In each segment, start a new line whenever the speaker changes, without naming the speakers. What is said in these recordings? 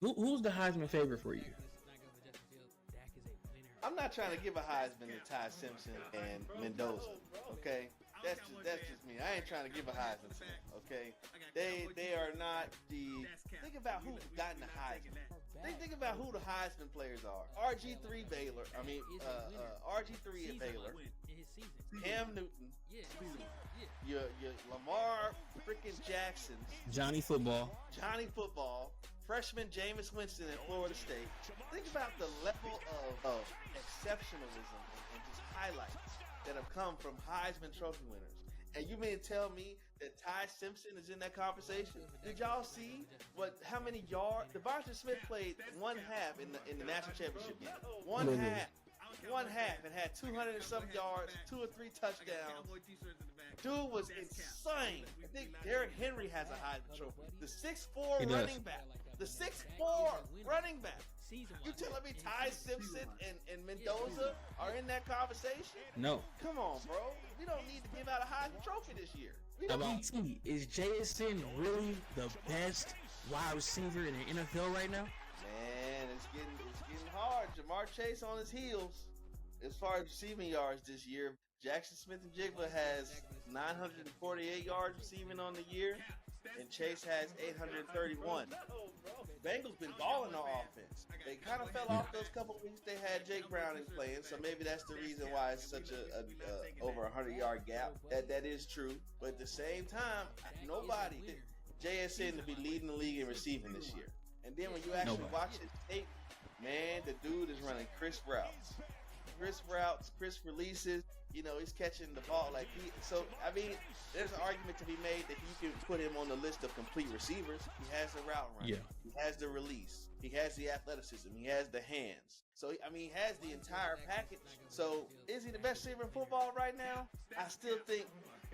Who's the Heisman favorite for you?
I'm not trying to give a Heisman to Ty Simpson and Mendoza. Okay, that's just me. I ain't trying to give a Heisman to them. Okay, they are not the. Think about who's gotten the Heisman. Think about who the Heisman players are. RG3 Baylor. RG3 at Baylor. Cam Newton. Your Lamar freaking Jackson.
Johnny Football.
Freshman Jameis Winston at Florida State. Think about the level of exceptionalism and just highlights that have come from Heisman Trophy winners. And you mean to tell me that Ty Simpson is in that conversation? Did y'all see how many yards? Devonta Smith played one half in the national championship game. One half and had 200 and some yards, 2 or 3 touchdowns. Dude was insane. I think Derrick Henry has a Heisman Trophy. The 6'4" running back. The 6'4" running back. You telling me Ty Simpson and Mendoza are in that conversation?
No.
Come on, bro. We don't need to give out a Heisman Trophy this year.
Is JSN really the best wide receiver in the NFL right now?
Man, it's getting hard. Jamar Chase on his heels as far as receiving yards this year. Jackson Smith-Njigba has 948 yards receiving on the year, and Chase has 831. Bengals been balling on offense. They kind of fell off those couple weeks they had Jake Browning playing, so maybe that's the reason why it's such a over 100-yard gap. That is true, but at the same time, nobody JSN to be leading the league in receiving this year. And then when you actually watch his tape, man, the dude is running crisp routes, crisp releases. You know, he's catching the ball like there's an argument to be made that you can put him on the list of complete receivers. He has the route running. Yeah. He has the release. He has the athleticism. He has the hands. So, he has the entire package. So, is he the best receiver in football right now? I still think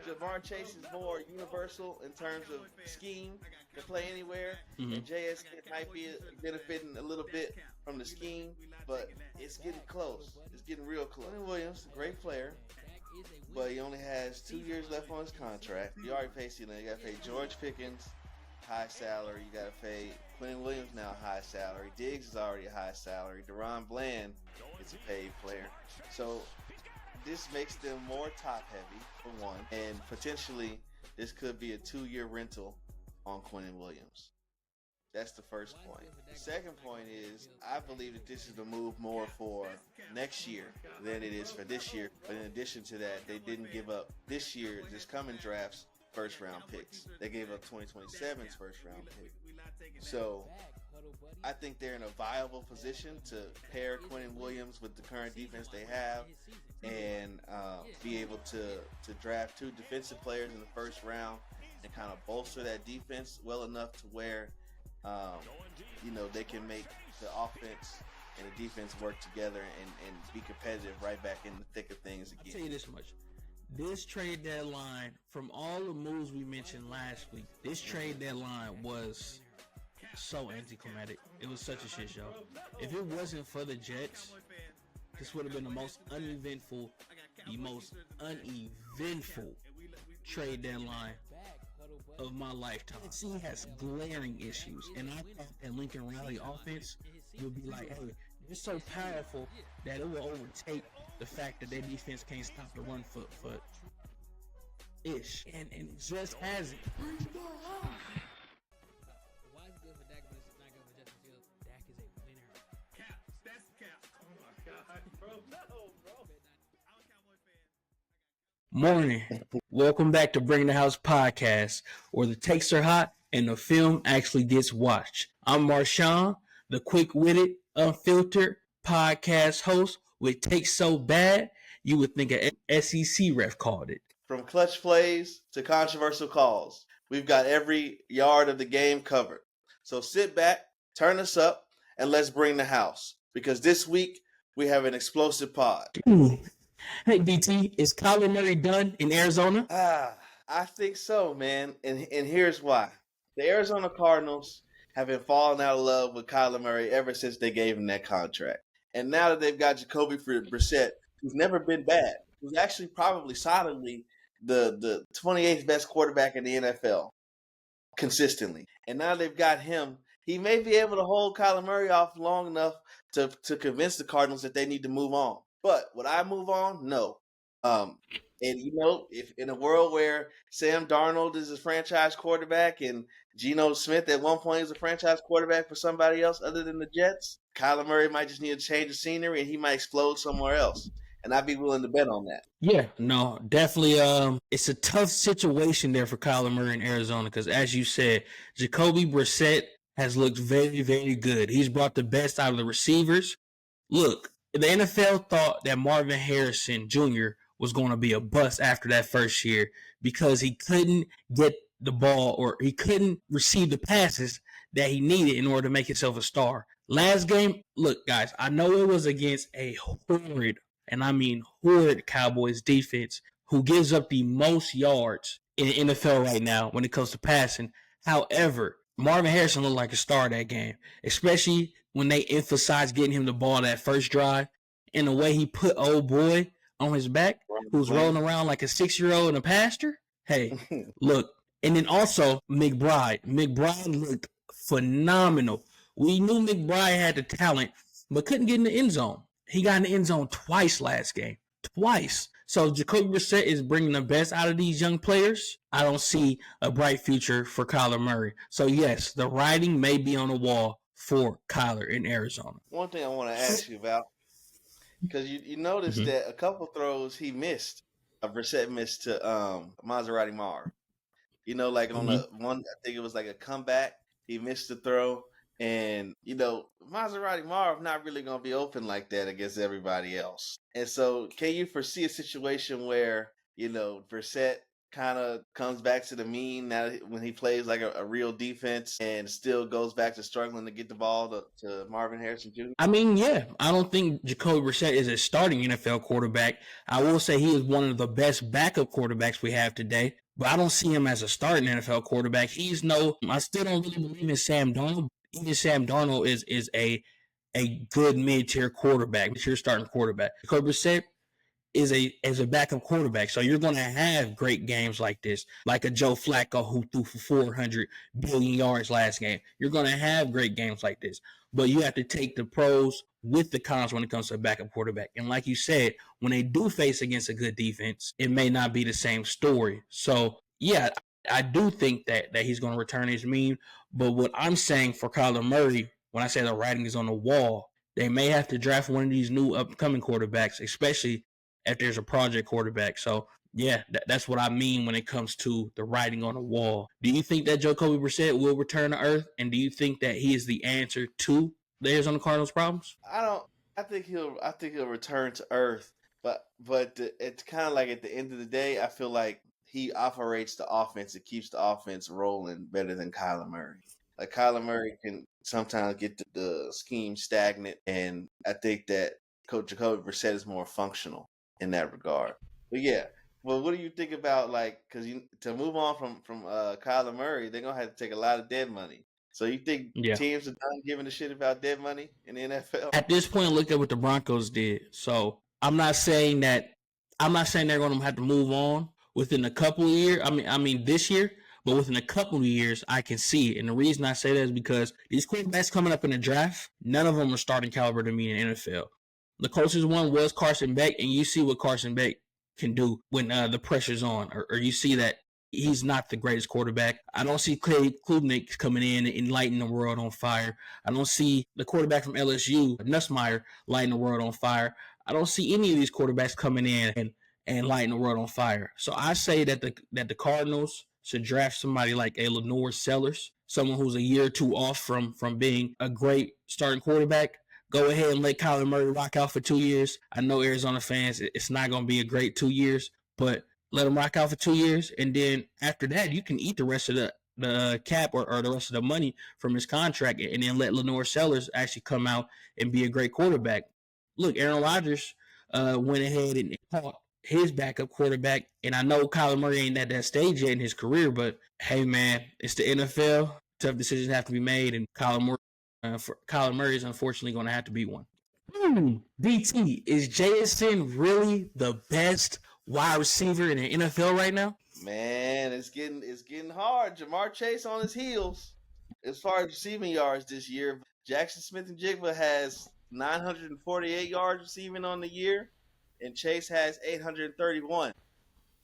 Jamar Chase is more universal in terms of scheme, can play anywhere. Mm-hmm. And JSN might be benefiting a little bit from the scheme, but it's getting close. It's getting real close. Quentin Williams, great player, but he only has 2 years left on his contract. You already paid ceiling. You got to pay George Pickens, high salary. You got to pay Quentin Williams now, high salary. Diggs is already a high salary. Deron Bland is a paid player. So this makes them more top heavy, for one, and potentially this could be a 2-year rental on Quentin Williams. That's the first point. The second point is I believe that this is the move more for next year than it is for this year. But in addition to that, they didn't give up this coming draft's first round picks. They gave up 2027's first round pick. So I think they're in a viable position to pair Quentin Williams with the current defense they have and be able to draft 2 defensive players in the first round and kind of bolster that defense well enough to where they can make the offense and the defense work together and be competitive right back in the thick of things again.
I'll tell you this much. This trade deadline, from all the moves we mentioned last week, this trade deadline was so anticlimactic. It was such a shit show. If it wasn't for the Jets, this would have been the most uneventful trade deadline of my lifetime. He has glaring issues, and I thought that Lincoln Riley offense would be like, hey, they're so powerful that it will overtake the fact that their defense can't stop the run foot ish, and it just hasn't.
Why is it good for Dak, but it's not good for Justin Fields? Dak is a winner.
Cap, that's cap. Oh my God, bro, no, bro.
Morning. Welcome back to Bring the House podcast, where the takes are hot and the film actually gets watched. I'm Marshawn, the quick-witted, unfiltered podcast host with takes so bad you would think an SEC ref called it.
From clutch plays to controversial calls, we've got every yard of the game covered. So sit back, turn us up, and let's bring the house. Because this week, we have an explosive pod.
Hey, DT, is Kyler Murray done in Arizona?
I think so, man. And here's why. The Arizona Cardinals have been falling out of love with Kyler Murray ever since they gave him that contract. And now that they've got Jacoby Brissett, who's never been bad, who's actually probably solidly the 28th best quarterback in the NFL consistently. And now they've got him he may be able to hold Kyler Murray off long enough to convince the Cardinals that they need to move on. But would I move on? No. And if in a world where Sam Darnold is a franchise quarterback and Geno Smith at one point is a franchise quarterback for somebody else other than the Jets, Kyler Murray might just need a change of scenery and he might explode somewhere else. And I'd be willing to bet on that.
Yeah, no, definitely. It's a tough situation there for Kyler Murray in Arizona because, as you said, Jacoby Brissett has looked very, very good. He's brought the best out of the receivers. Look, the NFL thought that Marvin Harrison Jr. was going to be a bust after that first year because he couldn't get the ball or he couldn't receive the passes that he needed in order to make himself a star. Last game, look, guys, I know it was against a horrid, and I mean horrid Cowboys defense who gives up the most yards in the NFL right now when it comes to passing. However, Marvin Harrison looked like a star that game, especially when they emphasized getting him the ball that first drive and the way he put old boy on his back, who's rolling around like a 6-year-old in a pasture. Hey, look. And then also McBride. McBride looked phenomenal. We knew McBride had the talent, but couldn't get in the end zone. He got in the end zone twice last game. Twice. So Jacoby Brissett is bringing the best out of these young players. I don't see a bright future for Kyler Murray. So yes, the writing may be on the wall for Kyler in Arizona.
One thing I want to ask you about, because you noticed that a couple throws he missed, Brissett missed to Maserati Marv. Like on the one, I think it was like a comeback, he missed the throw. And, Maserati Marv not really going to be open like that against everybody else. And so can you foresee a situation where, Brissett kind of comes back to the mean now when he plays like a real defense and still goes back to struggling to get the ball to Marvin Harrison Jr.?
I mean, yeah, I don't think Jacoby Brissett is a starting NFL quarterback. I will say he is one of the best backup quarterbacks we have today, but I don't see him as a starting NFL quarterback. I still don't really believe in Sam Darnold. Even Sam Darnold is a good mid-tier quarterback, mid-tier starting quarterback. Jacoby Brissett is a backup quarterback. So you're going to have great games like this, like a Joe Flacco who threw for 400 billion yards last game. You're going to have great games like this, but you have to take the pros with the cons when it comes to a backup quarterback. And like you said, when they do face against a good defense, it may not be the same story. So yeah, I do think that he's going to return his mean. But what I'm saying for Kyler Murray, when I say the writing is on the wall, they may have to draft one of these new upcoming quarterbacks, especially if there's a project quarterback. So, yeah, that's what I mean when it comes to the writing on the wall. Do you think that Jacoby Brissett will return to earth? And do you think that he is the answer to the Arizona Cardinals' problems?
I think he'll return to earth. But it's kind of like at the end of the day, I feel like he operates the offense. It keeps the offense rolling better than Kyler Murray. Like Kyler Murray can sometimes get the scheme stagnant, and I think that Coach Jacoby Brissett is more functional in that regard. But yeah, well, what do you think about because to move on from Kyler Murray, they're gonna have to take a lot of dead money. So you think teams are done giving a shit about dead money in the NFL?
At this point, look at what the Broncos did. So I'm not saying they're going to have to move on within a couple of years. I mean this year, but within a couple of years, I can see it. And the reason I say that is because these quarterbacks coming up in the draft, none of them are starting caliber to me in the NFL. The closest one was Carson Beck, and you see what Carson Beck can do when the pressure's on, or you see that he's not the greatest quarterback. I don't see Clay Klubnik coming in and lighting the world on fire. I don't see the quarterback from LSU, Nussmeier, lighting the world on fire. I don't see any of these quarterbacks coming in and lighting the world on fire. So I say that the Cardinals should draft somebody like a Lenore Sellers, someone who's a year or two off from being a great starting quarterback. Go ahead and let Kyler Murray rock out for 2 years. I know Arizona fans, it's not going to be a great 2 years, but let him rock out for 2 years, and then after that, you can eat the rest of the cap or the rest of the money from his contract, and then let Lenore Sellers actually come out and be a great quarterback. Look, Aaron Rodgers went ahead and caught his backup quarterback, and I know Kyler Murray ain't at that stage yet in his career, but hey, man, it's the NFL. Tough decisions have to be made, and Kyler Murray is unfortunately going to have to be one. DT, is JSN really the best wide receiver in the NFL right now?
Man, it's getting hard. Jamar Chase on his heels. As far as receiving yards this year, Jackson Smith-Njigba has 948 yards receiving on the year, and Chase has 831.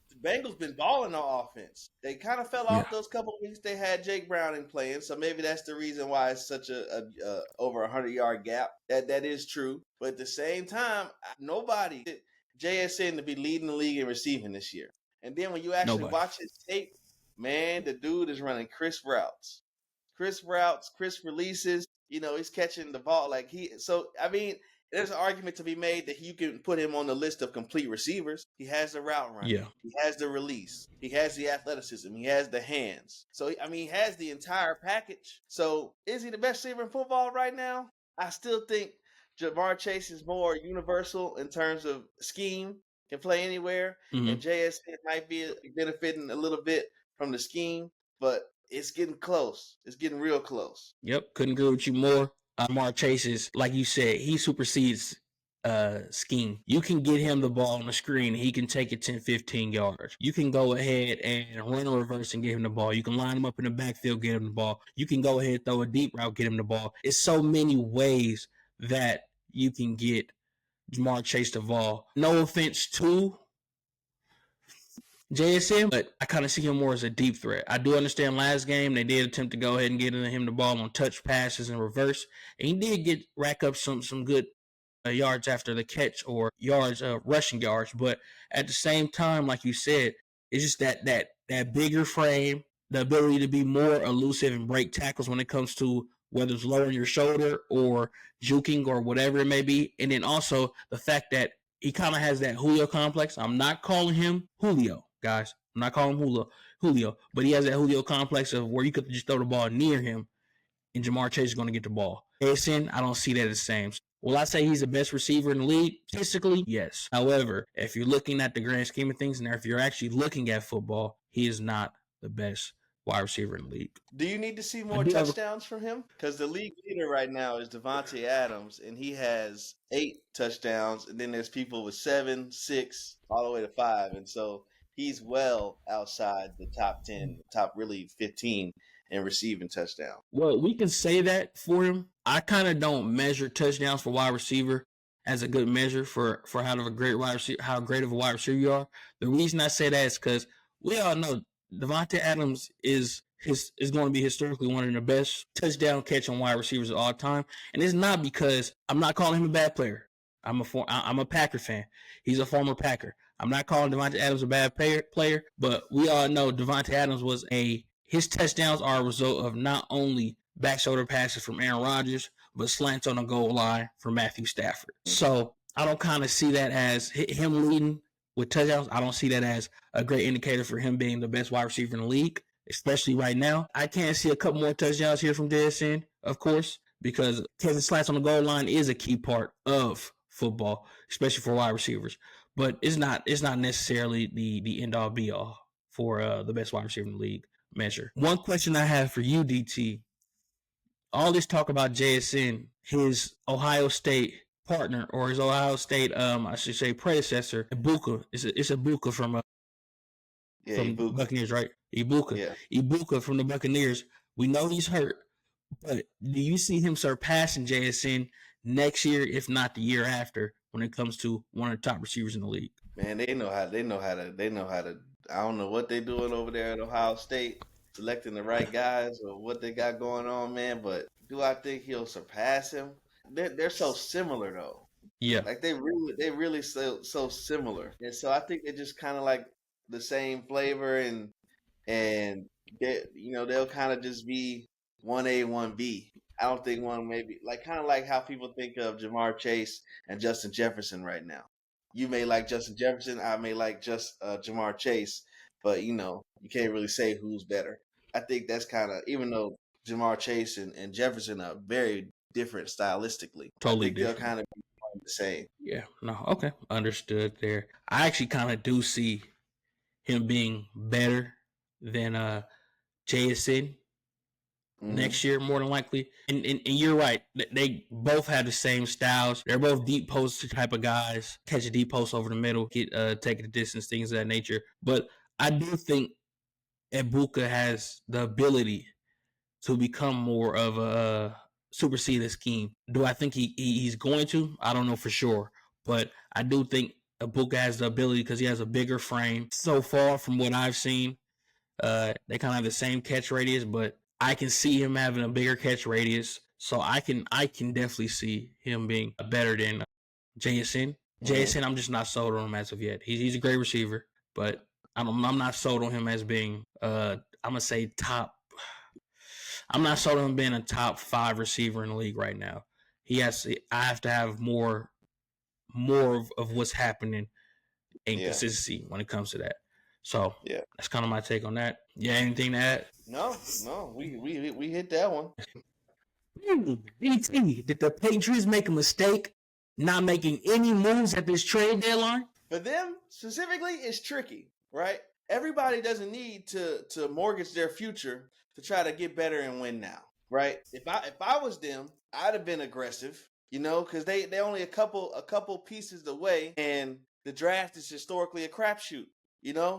The Bengals been balling on offense. They kind of fell
Yeah.
off those couple of weeks they had Jake Browning playing, so maybe that's the reason why it's such a over 100-yard gap. That is true, but at the same time, nobody JSN to be leading the league in receiving this year. And then when you actually
Nobody.
watch his tape, man, the dude is running crisp routes, crisp releases. He's catching the ball like he. So I mean, there's an argument to be made that you can put him on the list of complete receivers. He has the route running.
Yeah.
He has the release. He has the athleticism. He has the hands. So, I mean, he has the entire package. So, is he the best receiver in football right now? I still think Jamar Chase is more universal in terms of scheme, can play anywhere.
Mhm.
And JSN might be benefiting a little bit from the scheme, but it's getting close. It's getting real close.
Yep, couldn't agree with you more. Jamar Chase is, like you said, he supersedes scheme. You can get him the ball on the screen. He can take it 10, 15 yards. You can go ahead and run a reverse and get him the ball. You can line him up in the backfield, get him the ball. You can go ahead, throw a deep route, get him the ball. It's so many ways that you can get Jamar Chase the ball. No offense to JSN, but I kind of see him more as a deep threat. I do understand last game they did attempt to go ahead and get him the ball on touch passes and reverse, and he did rack up some good yards after the catch or yards, rushing yards. But at the same time, like you said, it's just that bigger frame, the ability to be more elusive and break tackles when it comes to whether it's lowering your shoulder or juking or whatever it may be, and then also the fact that he kind of has that Julio complex. I'm not calling him Julio, guys. I'm not calling him Julio, but he has that Julio complex of where you could just throw the ball near him and Jamar Chase is going to get the ball. JSN, I don't see that as the same. Will I say he's the best receiver in the league? Statistically, yes. However, if you're looking at the grand scheme of things and if you're actually looking at football, he is not the best wide receiver in the league.
Do you need to see more touchdowns from him? Because the league leader right now is Devontae Adams, and he has 8 touchdowns, and then there's people with 7, 6, all the way to 5, and so he's well outside the top 10, top really 15 in receiving touchdown.
Well, we can say that for him. I kind of don't measure touchdowns for wide receiver as a good measure for how great of a wide receiver you are. The reason I say that is because we all know Devontae Adams is going to be historically one of the best touchdown catching wide receivers of all time, and it's not because I'm not calling him a bad player. I'm a Packer fan. He's a former Packer. I'm not calling Devontae Adams a bad player, but we all know Devontae Adams his touchdowns are a result of not only back shoulder passes from Aaron Rodgers, but slants on the goal line from Matthew Stafford. So I don't kind of see that as him leading with touchdowns. I don't see that as a great indicator for him being the best wide receiver in the league, especially right now. I can see a couple more touchdowns here from JSN, of course, because catching slants on the goal line is a key part of football, especially for wide receivers. But it's not necessarily the end all be all for the best wide receiver in the league measure. One question I have for you, DT. All this talk about JSN, his Ohio State partner, or his Ohio State, I should say predecessor, Ibuka. It's Ibuka from
Ibuka.
Buccaneers, right? Ibuka.
Yeah.
Ibuka from the Buccaneers. We know he's hurt, but do you see him surpassing JSN next year, if not the year after, when it comes to one of the top receivers in the league?
Man, they know how to. I don't know what they're doing over there at Ohio State, selecting the right guys or what they got going on, man. But do I think he'll surpass him? They're so similar though.
Yeah,
like they really so similar, and so I think they're just kind of like the same flavor, and they'll kind of just be 1A, 1B. I don't think one maybe like kind of like how people think of Jamar Chase and Justin Jefferson right now. You may like Justin Jefferson, I may like just Jamar Chase, but you can't really say who's better. I think that's kind of, even though Jamar Chase and Jefferson are very different stylistically,
totally
I think
different.
they'll kind of be the same.
Yeah, no, okay, understood there. I actually kind of do see him being better than JSN next year, more than likely. And you're right. They both have the same styles. They're both deep post type of guys. Catch a deep post over the middle, take the distance, things of that nature. But I do think Ibuka has the ability to become more of a supersede the scheme. Do I think he's going to? I don't know for sure, but I do think Ibuka has the ability because he has a bigger frame. So far, from what I've seen, they kind of have the same catch radius, but I can see him having a bigger catch radius. So I can definitely see him being better than JSN. JSN, I'm just not sold on him as of yet. He's a great receiver, but I'm not sold on him as being I'm gonna say top. I'm not sold on him being a top 5 receiver in the league right now. I have to have more of what's happening in consistency when it comes to that. So that's kind of my take on that. Yeah, anything to add?
No, we hit that one.
DT, did the Patriots make a mistake not making any moves at this trade deadline?
For them specifically, it's tricky, right? Everybody doesn't need to mortgage their future to try to get better and win now, right? If I was them, I'd have been aggressive, because they only a couple pieces away, and the draft is historically a crapshoot,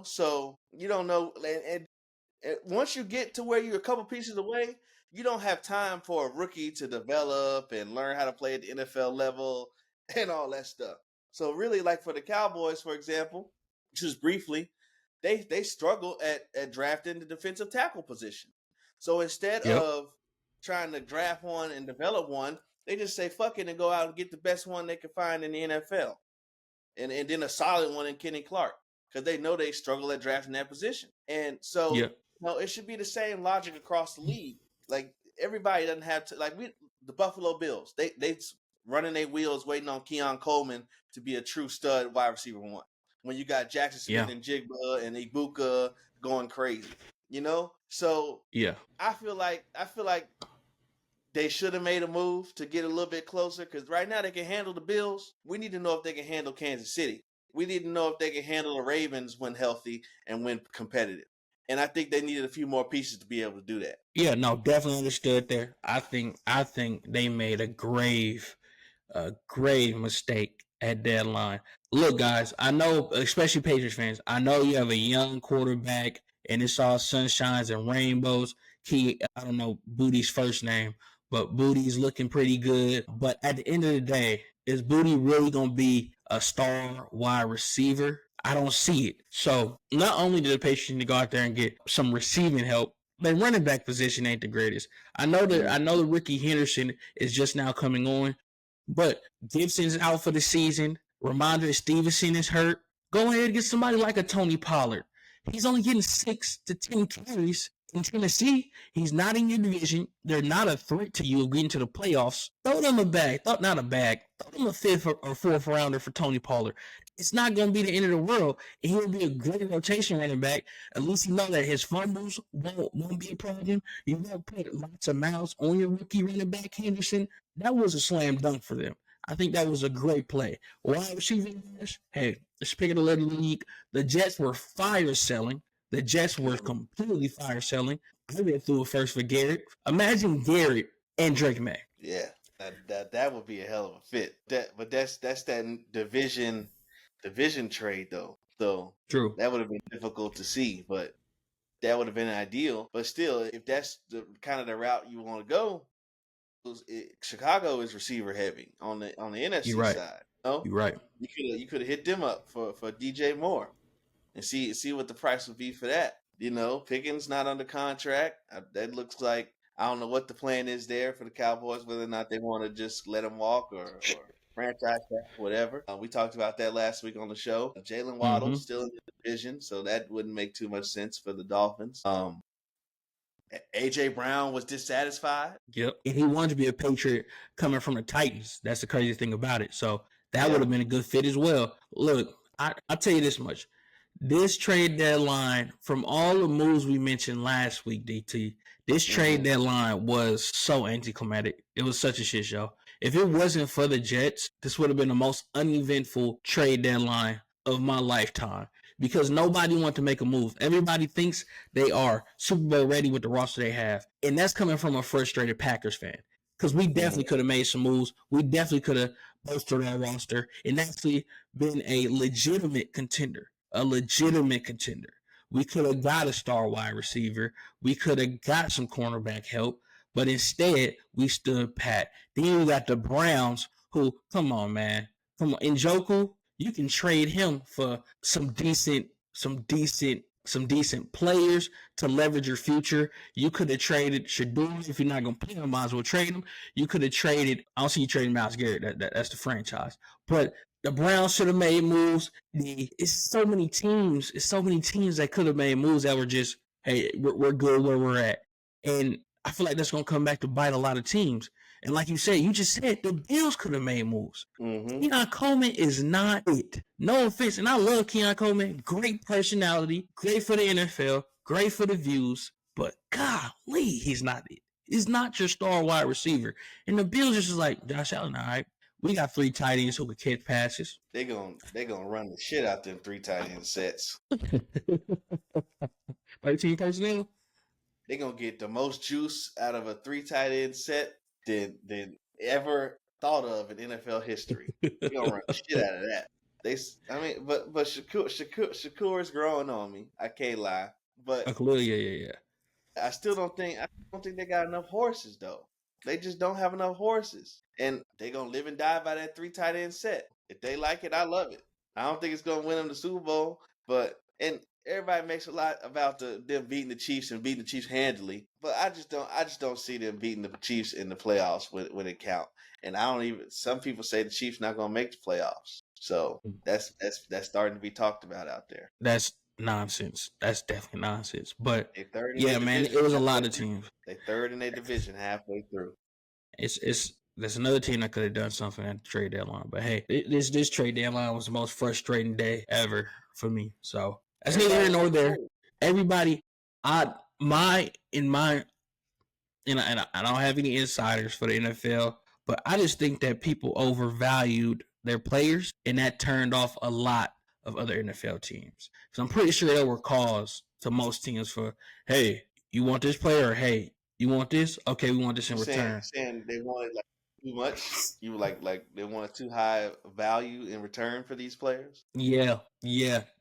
So you don't know, and once you get to where you're a couple pieces away, you don't have time for a rookie to develop and learn how to play at the NFL level and all that stuff. So really, like for the Cowboys, for example, just briefly, they struggle at drafting the defensive tackle position. So instead of trying to draft one and develop one, they just say fuck it and go out and get the best one they can find in the NFL, and then a solid one in Kenny Clark, because they know they struggle at drafting that position. And so it should be the same logic across the league. Like everybody doesn't have to, like the Buffalo Bills, they running their wheels waiting on Keon Coleman to be a true stud wide receiver one. When you got Jackson Smith and Jigba and Ibuka going crazy, So I feel like they should have made a move to get a little bit closer, because right now they can handle the Bills. We need to know if they can handle Kansas City. We need to know if they can handle the Ravens when healthy and when competitive. And I think they needed a few more pieces to be able to do that.
Yeah, no, definitely understood there. I think they made a grave mistake at deadline. Look, guys, I know, especially Patriots fans, I know you have a young quarterback and it's all sunshines and rainbows. I don't know Booty's first name, but Booty's looking pretty good. But at the end of the day, is Booty really going to be a star wide receiver? I don't see it. So not only do the Patriots need to go out there and get some receiving help, their running back position ain't the greatest. I know the Ricky Henderson is just now coming on, but Gibson's out for the season. Ramondre Stevenson is hurt. Go ahead and get somebody like a Tony Pollard. He's only getting 6 to 10 carries in Tennessee. He's not in your division. They're not a threat to you of getting to the playoffs. Throw them a bag. Not a bag. Throw them a 5th or 4th rounder for Tony Pollard. It's not going to be the end of the world. And he'll be a great rotation running back. At least you know that his fumbles won't be a problem. You won't put lots of miles on your rookie running back, Henderson. That was a slam dunk for them. I think that was a great play. Wide receiver, hey, let's pick it a little league. The Jets were fire selling. The Jets were completely fire selling. I went through it first for Garrett. Imagine Garrett and Drake May.
Yeah, that would be a hell of a fit. But that's that division trade though. So
true.
That would have been difficult to see, but that would have been ideal. But still, if that's the kind of the route you want to go, Chicago is receiver heavy on the NFC side.
You're right.
You could have hit them up for DJ Moore and see what the price would be for that. Pickens not under contract. That looks like, I don't know what the plan is there for the Cowboys, whether or not they want to just let him walk or franchise tag, whatever. We talked about that last week on the show. Jalen Waddle still in the division, so that wouldn't make too much sense for the Dolphins. A.J. Brown was dissatisfied.
Yep. And he wanted to be a Patriot coming from the Titans. That's the crazy thing about it. So that would have been a good fit as well. Look, I'll tell you this much. This trade deadline, from all the moves we mentioned last week, DT, this trade deadline was so anticlimactic. It was such a shit show. If it wasn't for the Jets, this would have been the most uneventful trade deadline of my lifetime, because nobody wanted to make a move. Everybody thinks they are Super Bowl ready with the roster they have. And that's coming from a frustrated Packers fan, because we definitely could have made some moves. We definitely could have bolstered our roster and actually been a legitimate contender. We could have got a star wide receiver. We could have got some cornerback help. But instead, we stood pat. Then we got the Browns, who, come on, man. Come on. Njoku, you can trade him for some decent players to leverage your future. You could have traded Shador. If you're not going to play him, might as well trade him. You could have traded, I don't see you trading Myles Garrett. That's the franchise. But the Browns should have made moves. It's so many teams. It's so many teams that could have made moves that were just, hey, we're good where we're at. And I feel like that's going to come back to bite a lot of teams. And like you said, you just said the Bills could have made moves. Keon Coleman is not it. No offense. And I love Keon Coleman. Great personality. Great for the NFL. Great for the views. But golly, he's not it. He's not your star wide receiver. And the Bills just like, Josh Allen, all right. We got 3 tight ends who can catch passes.
They gonna run the shit out them 3 tight end sets.
13 personnel.
They gonna get the most juice out of a 3 tight end set than ever thought of in NFL history. They gonna run the shit out of that. But Shakur is growing on me. I can't lie. But
Yeah.
I don't think they got enough horses though. They just don't have enough horses. And they gonna live and die by that 3 tight end set. If they like it, I love it. I don't think it's gonna win them the Super Bowl, and everybody makes a lot about them beating the Chiefs and beating the Chiefs handily. But I just don't see them beating the Chiefs in the playoffs when it count. And some people say the Chiefs not gonna make the playoffs. So that's starting to be talked about out there.
That's nonsense. That's definitely nonsense. But
yeah,
man, it was a lot of teams.
They third in their division halfway through.
There's another team that could have done something at the trade deadline. But hey, this trade deadline was the most frustrating day ever for me. So that's neither here nor there. Everybody, I don't have any insiders for the NFL, but I just think that people overvalued their players, and that turned off a lot of other NFL teams. So I'm pretty sure there were calls to most teams for, hey, you want this player? Or, hey, you want this? Okay, we want this in return.
Saying they wanted like too much. You like they wanted too high value in return for these players.
Yeah,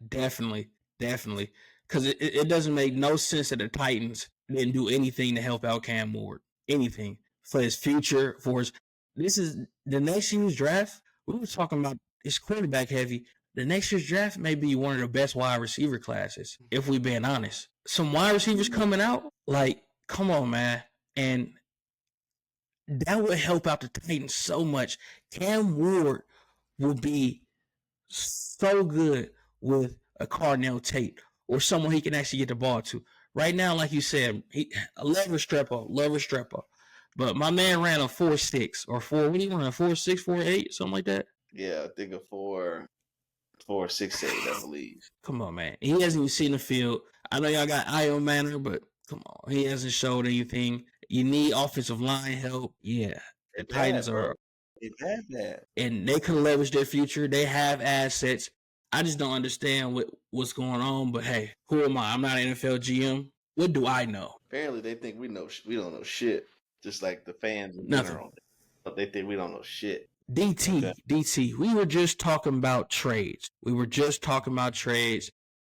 definitely. Because it doesn't make no sense that the Titans didn't do anything to help out Cam Ward. Anything for his future. This is the next year's draft. We were talking about it's quarterback heavy. The next year's draft may be one of the best wide receiver classes, if we're being honest. Some wide receivers coming out, like, come on, man. And that would help out the Titans so much. Cam Ward will be so good with a Cardinal Tate or someone he can actually get the ball to. Right now, like you said, love Restrepo. But my man ran a 4.6 or 4. What do you run? A 4.6, 4.8, something like that?
Yeah, I think a 4.68, I believe.
Come on, man. He hasn't even seen the field. I know y'all got Io Manor, but come on. He hasn't showed anything. You need offensive line help. Yeah. The Titans are.
They've had that.
And they can leverage their future. They have assets. I just don't understand what's going on. But hey, who am I? I'm not an NFL GM. What do I know?
Apparently, they think we don't know shit. Just like the fans in general. But they think we don't know shit.
DT, we were just talking about trades.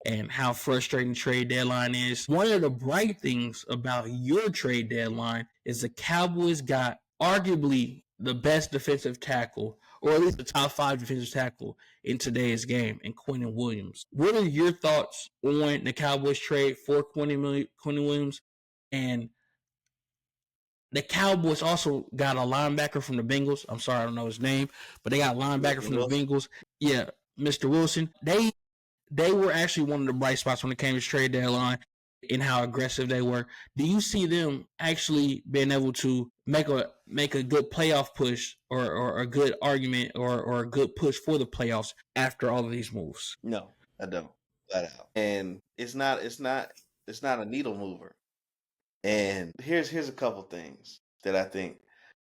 And how frustrating trade deadline is. One of the bright things about your trade deadline is the Cowboys got arguably the best defensive tackle, or at least the top 5 defensive tackle in today's game, in Quinnen Williams. What are your thoughts on the Cowboys trade for Quinnen Williams? And the Cowboys also got a linebacker from the Bengals. I'm sorry, I don't know his name, but they got a linebacker from the Bengals. Yeah, Mr. Wilson. They were actually one of the bright spots when it came to trade deadline and how aggressive they were. Do you see them actually being able to make a good playoff push or a good argument or a good push for the playoffs after all of these moves?
No, I don't. Flat out. And it's not a needle mover. And here's a couple things that I think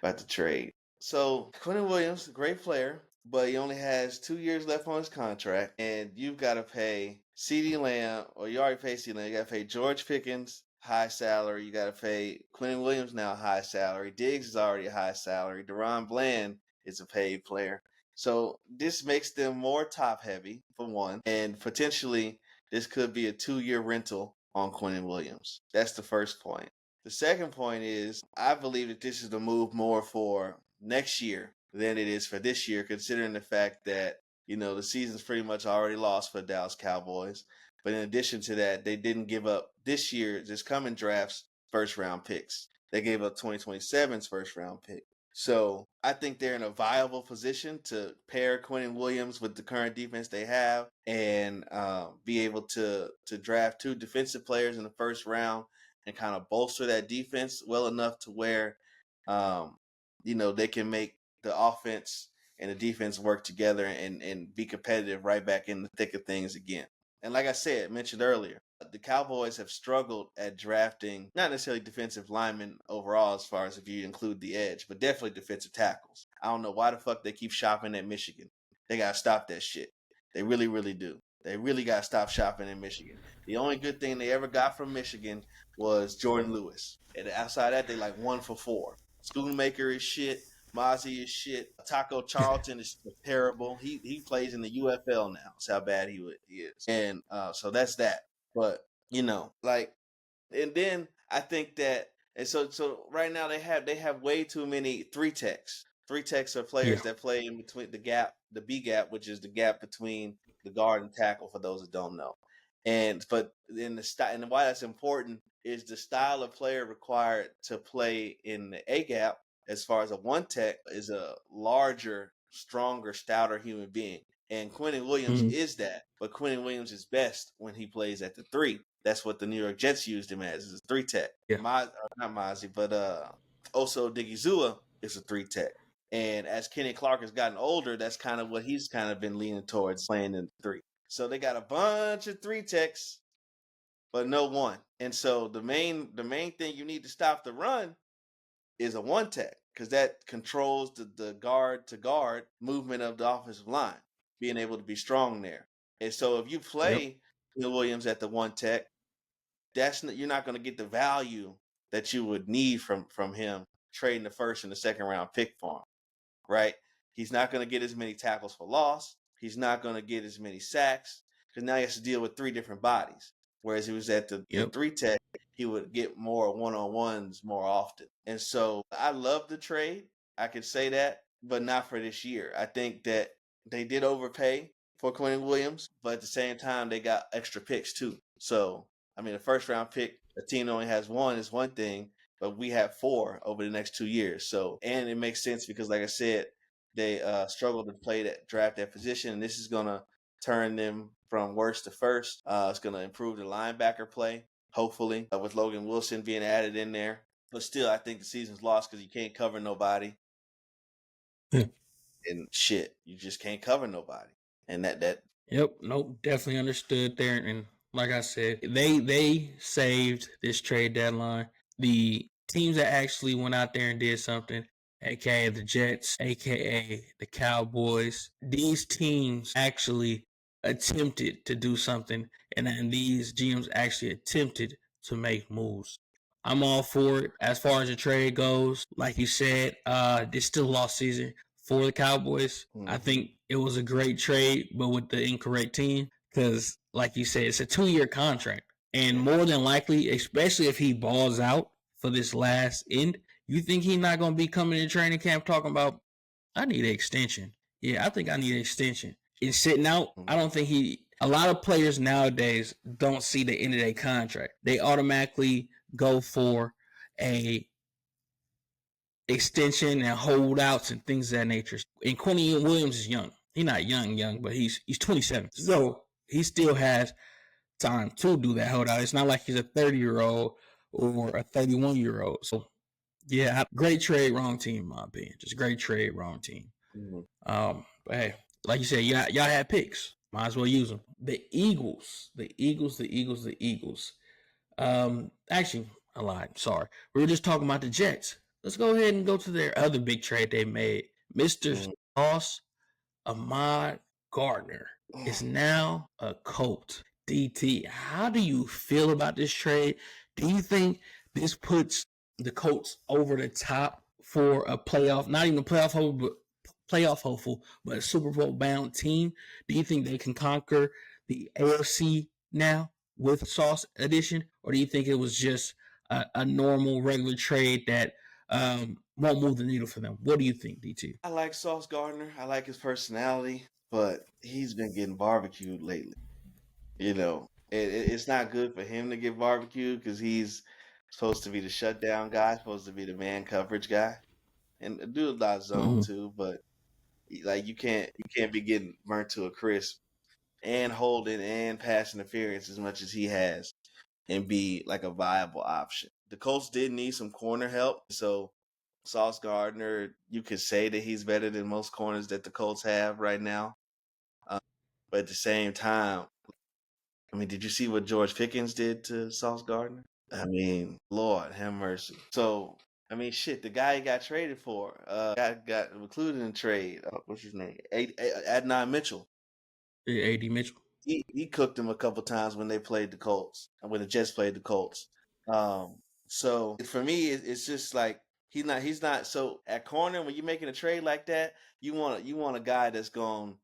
about the trade. So Quinnen Williams, great player, but he only has 2 years left on his contract, and you've got to pay CeeDee Lamb, or you already paid CeeDee Lamb. You got to pay George Pickens high salary. You got to pay Quinnen Williams now high salary. Diggs is already a high salary. Deron Bland is a paid player. So this makes them more top heavy for one, and potentially this could be a 2-year rental on Quinnen Williams. That's the first point. The second point is I believe that this is the move more for next year than it is for this year, considering the fact that, the season's pretty much already lost for the Dallas Cowboys. But in addition to that, they didn't give up this year, this coming draft's first round picks. They gave up 2027's first round pick. So I think they're in a viable position to pair Quinnen Williams with the current defense they have and be able to draft 2 defensive players in the first round and kind of bolster that defense well enough to where, they can make the offense and the defense work together and be competitive right back in the thick of things again. And like I mentioned earlier, the Cowboys have struggled at drafting, not necessarily defensive linemen overall, as far as if you include the edge, but definitely defensive tackles. I don't know why the fuck they keep shopping at Michigan. They got to stop that shit. They really, really do. They really got to stop shopping in Michigan. The only good thing they ever got from Michigan was Jordan Lewis. And outside that, they like 1 for 4. Schoonmaker is shit. Mozzie is shit. Taco Charlton is terrible. He plays in the UFL now. That's how bad he is. And so that's that. But, and then I think that, and so right now they have way too many 3 techs. 3 techs are players that play in between the B gap, which is the gap between the guard and tackle, for those that don't know. But in the style, and why that's important is the style of player required to play in the A gap, as far as a 1 tech, is a larger, stronger, stouter human being. And Quinnen Williams is that. But Quinnen Williams is best when he plays at the 3. That's what the New York Jets used him as a 3 tech.
Yeah.
Not Mozzie, but Oso Digizua is a 3 tech. And as Kenny Clark has gotten older, that's kind of what he's kind of been leaning towards, playing in 3. So they got a bunch of 3 techs, but no 1. And so the main thing you need to stop the run is a 1 tech, because that controls the guard to guard movement of the offensive line, being able to be strong there. And so if you play Williams at the 1 tech, you're not going to get the value that you would need from him trading the first and the second round pick for him, right? He's not going to get as many tackles for loss. He's not going to get as many sacks, because now he has to deal with 3 different bodies. Whereas he was at the 3 tech, he would get more one-on-ones more often. And so I love the trade. I could say that, but not for this year. I think that they did overpay for Quinnen Williams, but at the same time, they got extra picks too. So, I mean, a first-round pick, a team only has 1 is one thing, but we have 4 over the next 2 years. So, and it makes sense because, like I said, they struggled to draft that position, and this is going to turn them from worst to first. It's going to improve the linebacker play, hopefully, with Logan Wilson being added in there. But still, I think the season's lost because you can't cover nobody. And shit, you just can't cover nobody. And that.
Yep, nope, definitely understood there. And like I said, they saved this trade deadline. The teams that actually went out there and did something, aka the Jets, aka the Cowboys, these teams actually attempted to do something, and then these GMs actually attempted to make moves. I'm all for it. As far as the trade goes, like you said, this still a lost season for the Cowboys. I think it was a great trade, but with the incorrect team, because like you said, it's a 2-year contract. And more than likely, especially if he balls out for this last end, you think he's not going to be coming to training camp talking about, I need an extension. Yeah, I think I need an extension. And sitting out, I don't think a lot of players nowadays don't see the end of their contract. They automatically go for a extension and holdouts and things of that nature. And Quinnen Williams is young. He's not young, but he's 27. So he still has time to do that holdout. It's not like he's a 30-year-old or a 31-year-old. So yeah, great trade, wrong team, in my opinion. Just great trade, wrong team. But hey, like you said, y'all had picks. Might as well use them. The Eagles. Actually, I lied. Sorry. We were just talking about the Jets. Let's go ahead and go to their other big trade they made. Mr. Sauce Ahmad Gardner is now a Colt. DT, how do you feel about this trade? Do you think this puts the Colts over the top for a playoff, not even a playoff hopeful, but a Super Bowl bound team? Do you think they can conquer the AFC now with Sauce addition, or do you think it was just a normal regular trade that won't move the needle for them? What do you think, DT?
I like Sauce Gardner. I like his personality, but he's been getting barbecued lately. It's not good for him to get barbecued because he's supposed to be the shutdown guy, supposed to be the man coverage guy, and do a lot of zone
Mm-hmm.
too. But like you can't be getting burnt to a crisp and holding and pass interference as much as he has and be like a viable option. The Colts did need some corner help, so Sauce Gardner, you could say that he's better than most corners that the Colts have right now. Um, but at the same time, I mean, did you see what George Pickens did to Sauce Gardner? I mean, Lord have mercy. So, I mean, shit, the guy he got traded for, got included in the trade. What's his name? Adnan Mitchell.
AD Mitchell.
He cooked him a couple times when they played the Colts, when the Jets played the Colts. So for me, it's just like he's not so at corner when you're making a trade like that. You want a guy that's going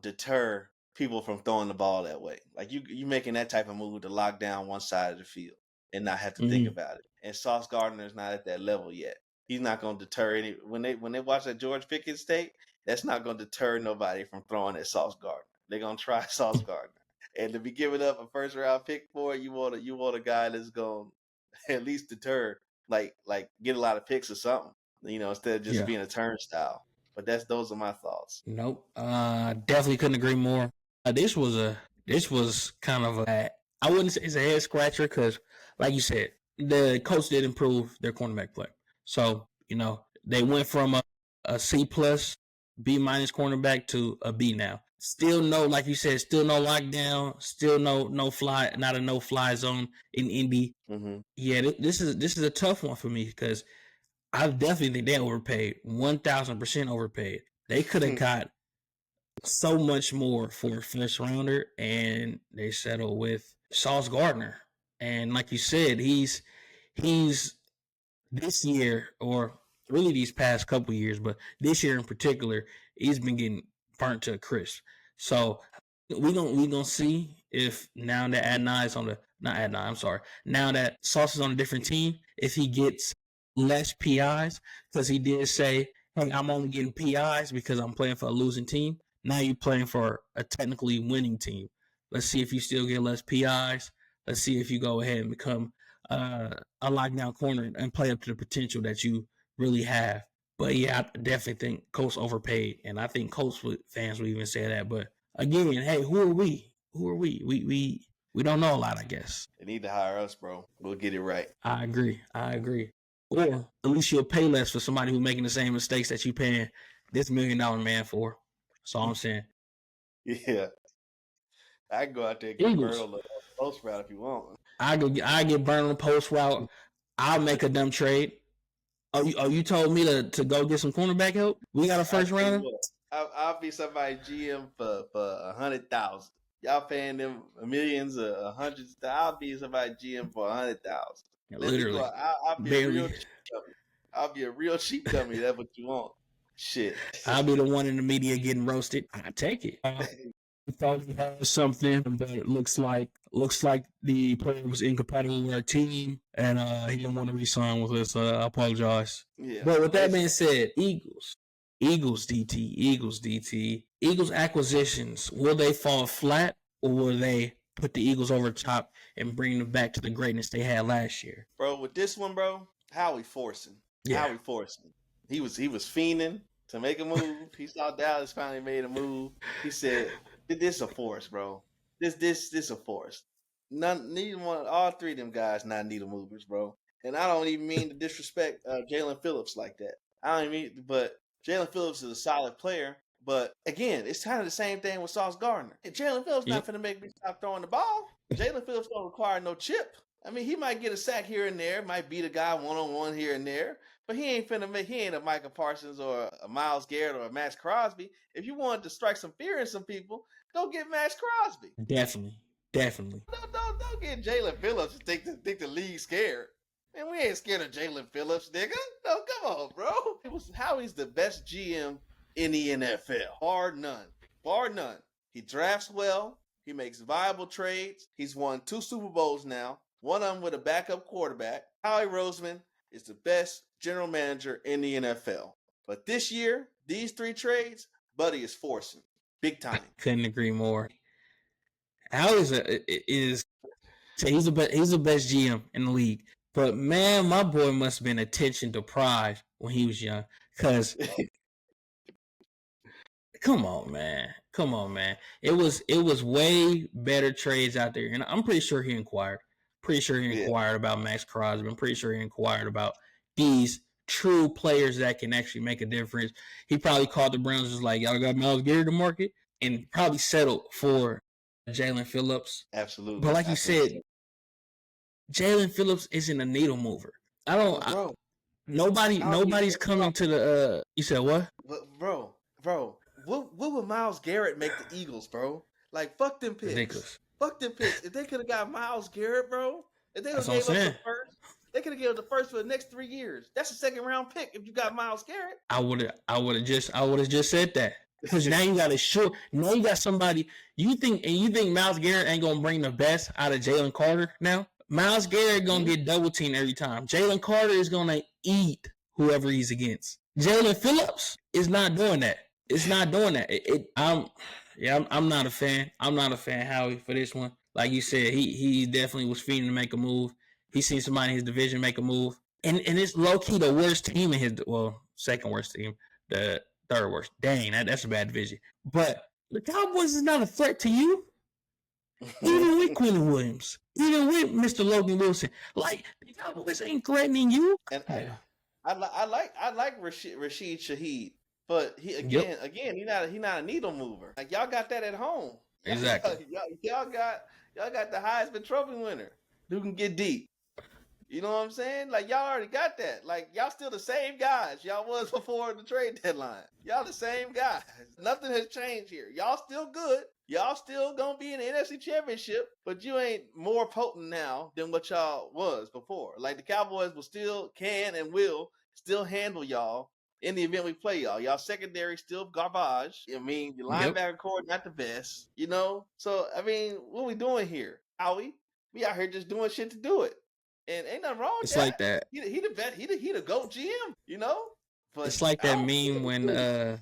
deter people from throwing the ball that way. Like you making that type of move to lock down one side of the field and not have to think
Mm-hmm.
about it. And Sauce Gardner is not at that level yet. He's not going to deter any when they watch that George Pickens tape. That's not going to deter nobody from throwing at Sauce Gardner. They're gonna try Sauce Gardner, and to be giving up a first round pick for it, you want a guy that's gonna at least deter, like get a lot of picks or something, instead of just
Yeah.
being a turnstile. But those are my thoughts.
Nope. Definitely couldn't agree more. This was kind of I wouldn't say it's a head scratcher because, like you said, the Colts did improve their cornerback play. So they went from a C plus, B minus cornerback to a B now. Still no, like you said, still no lockdown, still no fly, not a no fly zone in Indy.
Mm-hmm.
Yeah, this is a tough one for me because I definitely think they overpaid, 1,000% overpaid. They could have got so much more for a first rounder, and they settled with Sauce Gardner. And like you said, he's this year, or really these past couple years, but this year in particular, he's been getting burnt to a crisp. So we gonna see if now that Adnan is on the not Adnan, I'm sorry. Now that Sauce is on a different team, if he gets less PIs, because he did say, "Hey, I'm only getting PIs because I'm playing for a losing team." Now you're playing for a technically winning team. Let's see if you still get less PIs. Let's see if you go ahead and become a lockdown corner and play up to the potential that you really have. But yeah, I definitely think Colts overpaid, and I think Colts fans would even say that. But again, hey, who are we? Who are we? We don't know a lot, I guess.
They need to hire us, bro. We'll get it right.
I agree. Or at least you'll pay less for somebody who's making the same mistakes that you paying this $1 million man for. That's all I'm saying.
Yeah, I can go out there and get burned
Eagles.
on the post route if you want.
I get burned on the post route. I'll make a dumb trade. You told me to go get some cornerback help? We got a
I
first
tell you
rounder?
what, I'll be somebody GM for 100,000. Y'all paying them millions or hundreds. I'll be somebody GM for 100,000. Let me go.
Literally.
I'll be a real
Barely.
cheap dummy. I'll be a real cheap dummy. That's what you want. Shit.
I'll be the one in the media getting roasted. I take it. He thought he had something, but it looks like the player was incompatible with our team, and he didn't want to re-sign with us. I apologize.
Yeah.
But with that being said, Eagles DT, Eagles acquisitions, will they fall flat, or will they put the Eagles over top and bring them back to the greatness they had last year?
Bro, with this one, bro, how we forcing?
Yeah.
How we forcing? He was fiending to make a move. He saw Dallas finally made a move. He said, "This a force, bro. This a force. Neither one, all three of them guys not needle movers, bro. And I don't even mean to disrespect Jalen Phillips like that. I don't mean, but Jalen Phillips is a solid player. But again, it's kind of the same thing with Sauce Gardner. Jalen Phillips not finna make me stop throwing the ball. Jalen Phillips don't require no chip. I mean, he might get a sack here and there, might beat a guy one-on-one here and there, but he ain't a Micah Parsons or a Myles Garrett or a Max Crosby. If you wanted to strike some fear in some people, go get Max Crosby.
Definitely.
Don't get Jalen Phillips and think the league scared. Man, we ain't scared of Jalen Phillips, nigga. No, come on, bro. Howie's the best GM in the NFL. Bar none. He drafts well. He makes viable trades. He's won 2 Super Bowls now, one of them with a backup quarterback. Howie Roseman is the best general manager in the NFL. But this year, these 3 trades, Buddy is forcing big time.
Couldn't agree more. Al he's the best GM in the league. But man, my boy must have been attention deprived when he was young. Cause come on, man. It was way better trades out there. And I'm pretty sure he inquired. About Max Crosby. I'm pretty sure he inquired about these true players that can actually make a difference. He probably called the Browns just like, y'all got Myles Garrett to market, and probably settled for Jalen Phillips.
Absolutely.
But like you said, Jalen Phillips isn't a needle mover. Nobody's coming to the you said what?
Bro, what would Myles Garrett make the Eagles, bro? Like, fuck them picks.
Ridiculous.
Fuck them picks. If they could have got Myles Garrett, bro, if they would have gave us the first, they could have given us the first for the next 3 years. That's a 2nd round pick if you got Myles Garrett.
I would have just said that. Because now you got somebody you think Myles Garrett ain't gonna bring the best out of Jalen Carter now? Myles Garrett gonna get double teamed every time. Jalen Carter is gonna eat whoever he's against. Jalen Phillips is not doing that. It's not doing that. I'm not a fan. I'm not a fan, Howie, for this one. Like you said, he definitely was feeding to make a move. He seen somebody in his division make a move. And it's low-key the worst team in his, second worst team, the third worst. Dang, that's a bad division. But the Cowboys is not a threat to you. Even with Quentin Williams. Even with Mr. Logan Wilson. Like, the Cowboys ain't threatening you.
And I like Rashid Shaheed. But he not a needle mover. Like, y'all got that at home.
Exactly.
Y'all got the Heisman Trophy winner who can get deep. You know what I'm saying? Like, y'all already got that. Like, y'all still the same guys y'all was before the trade deadline. Y'all the same guys. Nothing has changed here. Y'all still good. Y'all still gonna be in the NFC Championship, but you ain't more potent now than what y'all was before. Like, the Cowboys will still can and will still handle y'all in the event we play y'all. Y'all secondary still garbage. I mean, your linebacker core not the best, you know? So, I mean, what we doing here? Howie? We out here just doing shit to do it. And ain't nothing wrong with that.
It's like that.
He the vet. He the GOAT GM, you know? But
it's like that meme when the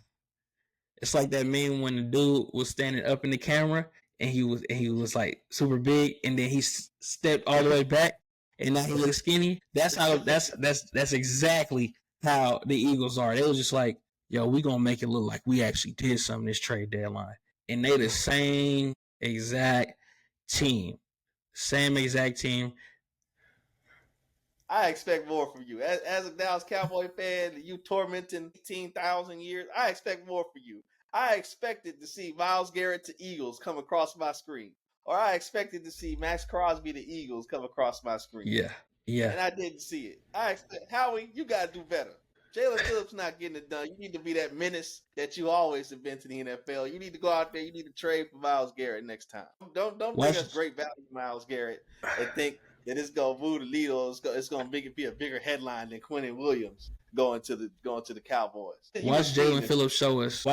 dude was standing up in the camera and he was like super big, and then he stepped all the way back and now he looks skinny. That's exactly how the Eagles are. They was just like, yo, we gonna make it look like we actually did something this trade deadline. And they the same exact team.
I expect more from you. As a Dallas Cowboy fan, you tormenting 18,000 years, I expect more from you. I expected to see Myles Garrett to Eagles come across my screen. Or I expected to see Max Crosby to Eagles come across my screen.
Yeah.
And I didn't see it. I expect, Howie, you got to do better. Jalen Phillips not getting it done. You need to be that menace that you always have been to the NFL. You need to go out there. You need to trade for Myles Garrett next time. Don't bring us great value, Myles Garrett, and think that it's gonna move the needle. It's gonna make it be a bigger headline than Quentin Williams going to the Cowboys.
Watch Jalen Phillips show us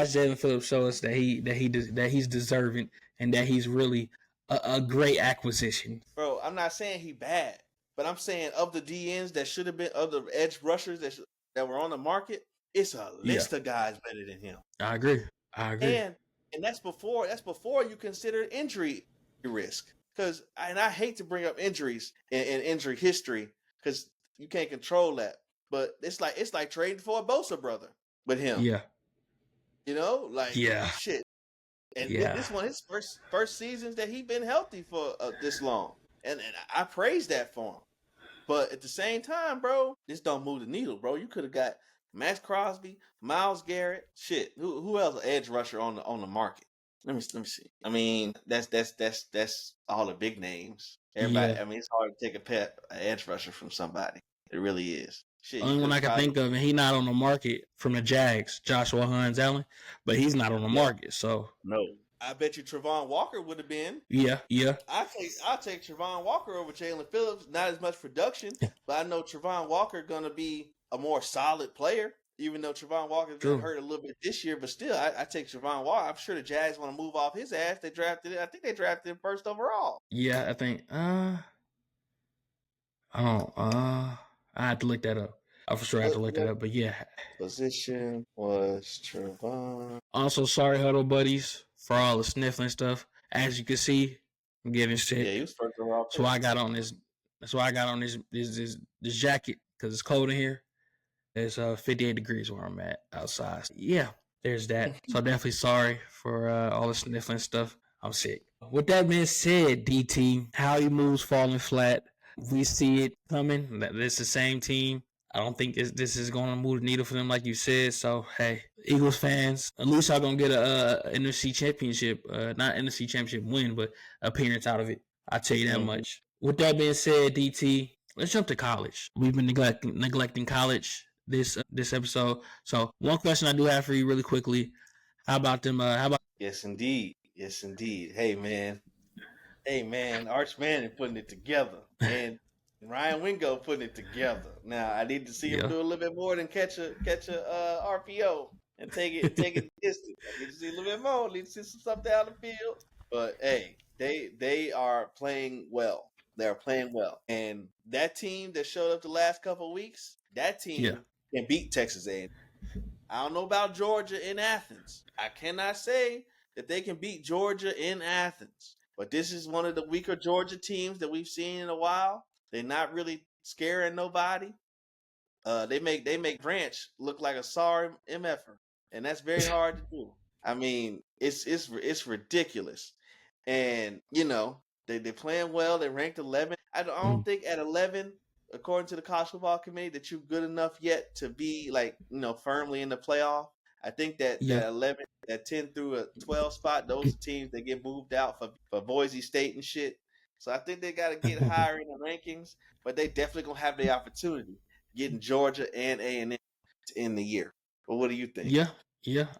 that he's deserving and that he's really a great acquisition.
Bro, I'm not saying he bad, but I'm saying of the DNs that should have been, of the edge rushers that were on the market, it's a list of guys better than him.
I agree.
And that's before you consider injury risk. And I hate to bring up injuries and injury history because you can't control that. But it's like trading for a Bosa brother with him.
Yeah.
You know, like shit. And this one, his first seasons that he been healthy for this long, and I praise that for him. But at the same time, bro, this don't move the needle, bro. You could have got Max Crosby, Myles Garrett, shit. Who else an edge rusher on the market? Let me see. I mean, that's all the big names. Everybody. I mean, it's hard to take an edge rusher from somebody. It really is. Shit,
only one I can think of, and he not on the market from the Jags, Joshua Hines-Allen, but he's not on the market. So
no, I bet you Travon Walker would have been.
Yeah.
I'll take Travon Walker over Jalen Phillips. Not as much production, but I know Travon Walker gonna be a more solid player. Even though Trevon Walker's been
True.
hurt a little bit this year, but still, I take Trevon Walker. I'm sure the Jags want to move off his ass. I think they drafted him first overall.
Yeah, I think. I don't. I have to look that up. I for sure have to look that up. But yeah.
Position was Trevon.
Also, sorry, Huddle Buddies, for all the sniffling stuff. As you can see, I'm getting sick.
Yeah, he was first overall.
So I got on this. That's why I got on this jacket because it's cold in here. It's 58 degrees where I'm at outside. Yeah, there's that. So definitely sorry for all the sniffling stuff. I'm sick. With that being said, DT, how he moves falling flat. We see it coming. That this is the same team. I don't think this is going to move the needle for them, like you said. So hey, Eagles fans, at least y'all gonna get a NFC championship, not NFC championship win, but appearance out of it. I'll tell you that much. With that being said, DT, let's jump to college. We've been neglecting college this episode. So one question I do have for you, really quickly, how about them?
Yes, indeed. Hey man, Arch Manning putting it together, and Ryan Wingo putting it together. Now I need to see him do a little bit more than catch a RPO and take it distance. I need to see a little bit more. I need to see some stuff down the field. But hey, they are playing well. They're playing well, and that team that showed up the last couple of weeks, that team can beat Texas A&M. I don't know about Georgia in Athens. I cannot say that they can beat Georgia in Athens. But this is one of the weaker Georgia teams that we've seen in a while. They're not really scaring nobody. They make Branch look like a sorry MFer, and that's very hard to do. I mean, it's ridiculous. And you know, they're playing well. They ranked 11. I don't think at 11, according to the College Football Committee, that you're good enough yet to be firmly in the playoff. I think that 11, that 10 through a 12 spot, those are teams that get moved out for Boise State and shit. So I think they got to get higher in the rankings, but they definitely gonna have the opportunity getting Georgia and A&M in the year. But what do you think?
Yeah.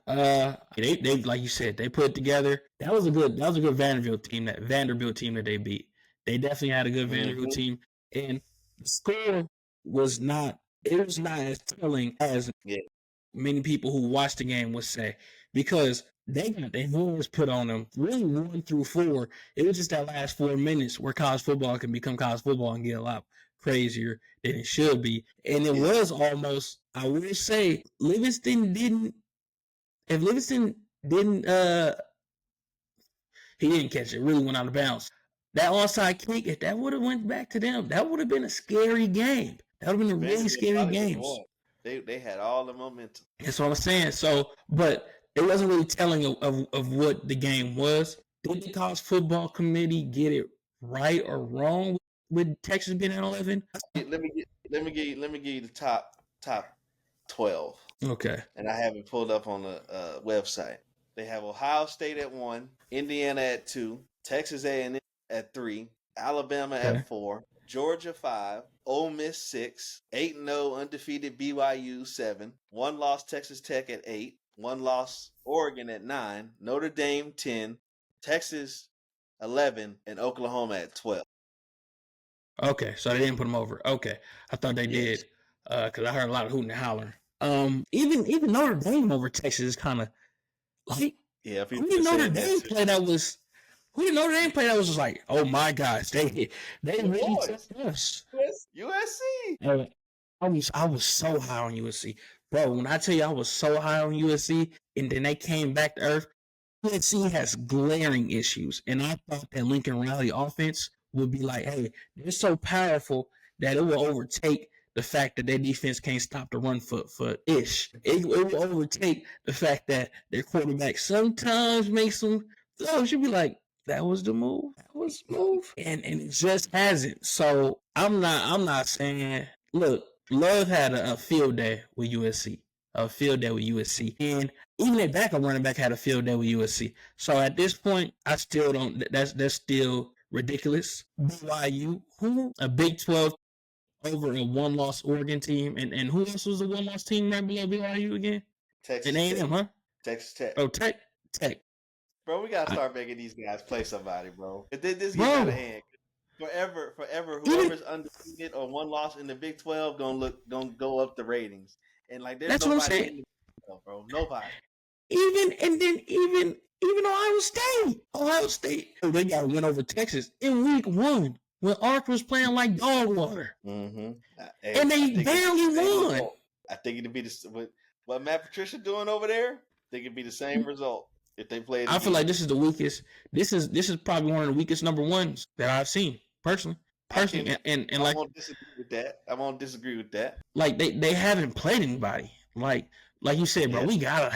They like you said, they put it together. That was a good Vanderbilt team that they beat. They definitely had a good Vanderbilt team, and the score was not as telling as many people who watched the game would say, because they got their hands put on them really 1 through 4. It was just that last 4 minutes where college football can become college football and get a lot crazier than it should be. And it was almost, I would say, Livingston didn't he didn't catch it, really went out of bounds. That onside kick, if that would have went back to them, that would have been a scary game. That would have been a really scary game.
They had all the momentum.
That's what I'm saying. So, but it wasn't really telling of what the game was. Did the College Football Committee get it right or wrong with Texas being at 11?
Let me give you the top 12.
Okay.
And I have it pulled up on the website. They have Ohio State at 1, Indiana at 2, Texas A&M at 3, Alabama at 4, Georgia 5, Ole Miss 6, 8-0 undefeated BYU 7, 1 loss Texas Tech at 8, 1 loss Oregon at 9, Notre Dame 10, Texas 11, and Oklahoma at 12.
Okay, so they didn't put them over. Okay, I thought they did, because I heard a lot of hooting and hollering. Even Notre Dame over Texas is kind of like, who did Notre Dame play that was just like, oh my gosh, they really took us.
USC.
I was so high on USC, bro. When I tell you I was so high on USC, and then they came back to earth. USC has glaring issues, and I thought that Lincoln Riley offense would be like, hey, they're so powerful that it will overtake the fact that their defense can't stop the run foot-ish. It will overtake the fact that their quarterback sometimes makes some throws. You'll be like, that was the move. And it just hasn't. So I'm not saying, look, Love had a field day with USC. And even their backup running back had a field day with USC. So at this point, I still don't. That's still ridiculous. BYU, a Big 12 over a 1-loss Oregon team, and who else was the 1-loss team right below BYU again?
Texas
and A&M, huh?
Texas Tech.
Oh, Tech.
Bro, we gotta start making these guys play somebody, bro. This gets out of hand. Forever, whoever's undefeated or 1 loss in the Big 12 gonna go up the ratings. And like, there's
That's what I'm
nobody in
saying.
the NFL, bro. Nobody.
Even Ohio State, they got to win over Texas in week 1 when Ark was playing like dog water,
Mm-hmm.
and they barely won.
I think it'd be what Matt Patricia doing over there. I think it'd be the same result if they played.
I feel like this is the weakest. This is probably one of the weakest number ones that I've seen personally. And
I
like,
won't disagree with that. I won't disagree with that.
Like they haven't played anybody. Like you said, bro,
Yeah.
we gotta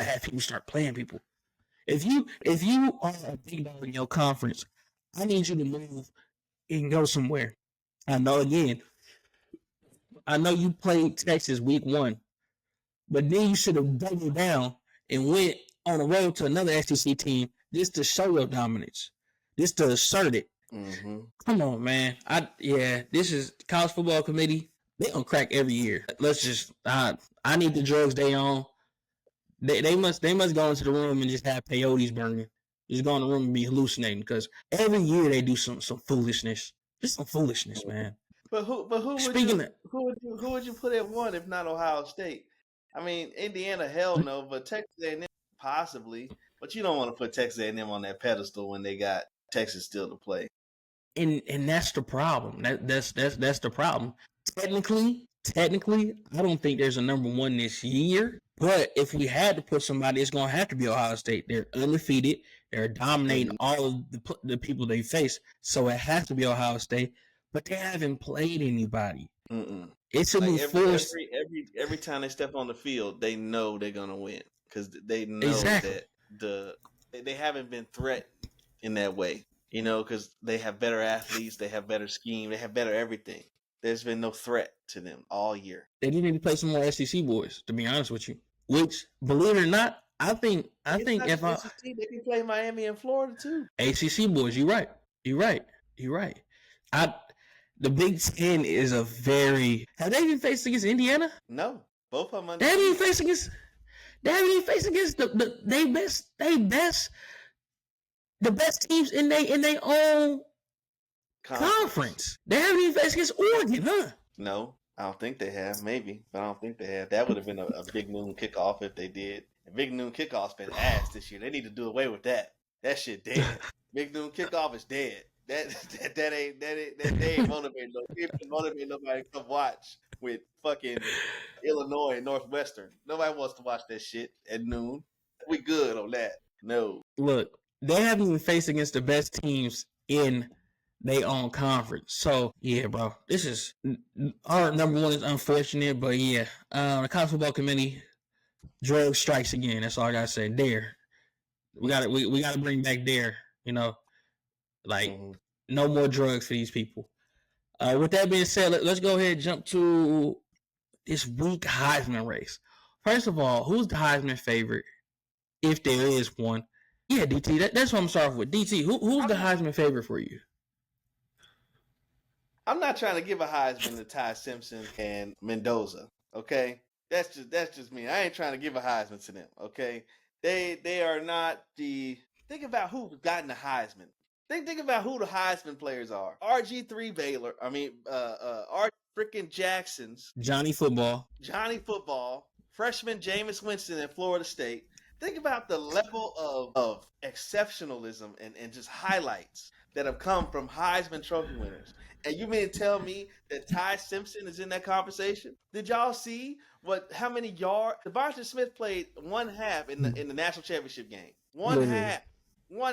have people start playing people. If you are a big dog in your conference, I need you to move and go somewhere. I know you played Texas week 1, but then you should have doubled down and went on the road to another SEC team just to show your dominance, just to assert it.
Mm-hmm.
Come on, man. This is college football committee. They gonna crack every year. Let's just I need the drugs they on. They must go into the room and just have peyotes burning. Just go in the room and be hallucinating because every year they do some foolishness. Just some foolishness, man.
But who would you put at 1 if not Ohio State? I mean, Indiana, hell no, but Texas A&M possibly. But you don't want to put Texas A&M on that pedestal when they got Texas still to play.
And that's the problem. That's the problem. Technically, I don't think there's a number 1 this year. But if we had to put somebody, it's gonna have to be Ohio State. They're undefeated. They're dominating all of the people they face. So it has to be Ohio State. But they haven't played anybody.
Mm-mm.
It's a
like
forced.
Every time they step on the field, they know they're gonna win because they know
Exactly.
that they haven't been threatened in that way. You know, because they have better athletes, they have better scheme, they have better everything. There's been no threat to them all year.
They need to play some more SEC boys, to be honest with you. Which, believe it or not, I think if
SEC, they can play Miami and Florida too.
ACC boys, you're right. The Big Ten is a very. Have they even faced against Indiana?
No, both of them.
They haven't even faced against the best teams in their own conference. They haven't even faced against Oregon, huh?
No, I don't think they have. Maybe, but I don't think they have. That would have been a big noon kickoff if they did. And big noon kickoff's been ass this year. They need to do away with that. That shit dead. Big noon kickoff is dead. That ain't motivating nobody to come watch with fucking Illinois and Northwestern. Nobody wants to watch that shit at noon. We good on that. No.
Look, they haven't even faced against the best teams in their own conference. So yeah, bro, this is our number 1 is unfortunate, but yeah, the college football committee drug strikes again. That's all I gotta say. Dare, we gotta bring back Dare. You know, like no more drugs for these people. With that being said, let's go ahead and jump to this week Heisman race. First of all, who's the Heisman favorite, if there is one? Yeah, DT. That's what I'm starting with. DT, who's the Heisman favorite for you?
I'm not trying to give a Heisman to Ty Simpson and Mendoza. Okay, that's just me. I ain't trying to give a Heisman to them. Okay, they are not the. Think about who's gotten the Heisman. Think about who the Heisman players are. RG3 Baylor. I mean, R freaking Jackson's.
Johnny Football.
Freshman Jameis Winston at Florida State. Think about the level of exceptionalism and just highlights that have come from Heisman Trophy winners. And you mean to tell me that Ty Simpson is in that conversation? Did y'all see how many yards? Devonta Smith played 1/2 in the national championship game. One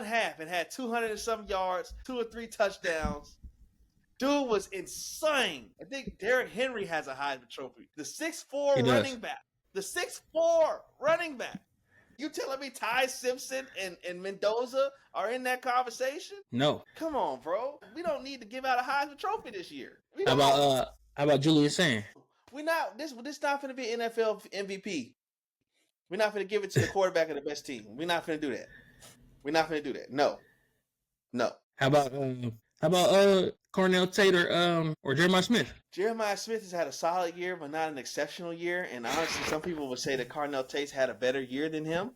half, and had 200 and some yards, 2 or 3 touchdowns. Dude was insane. I think Derrick Henry has a Heisman Trophy. The 6'4" running back. The 6'4" running back. You telling me Ty Simpson and Mendoza are in that conversation?
No.
Come on, bro. We don't need to give out a Heisman Trophy this year.
How about Julius Sand?
We're not. This not going to be NFL MVP. We're not going to give it to the quarterback of the best team. We're not going to do that. We're not going to do that. No.
How about Cornell Tate or Jeremiah Smith?
Jeremiah Smith has had a solid year, but not an exceptional year. And honestly, some people would say that Cornell Tate's had a better year than him.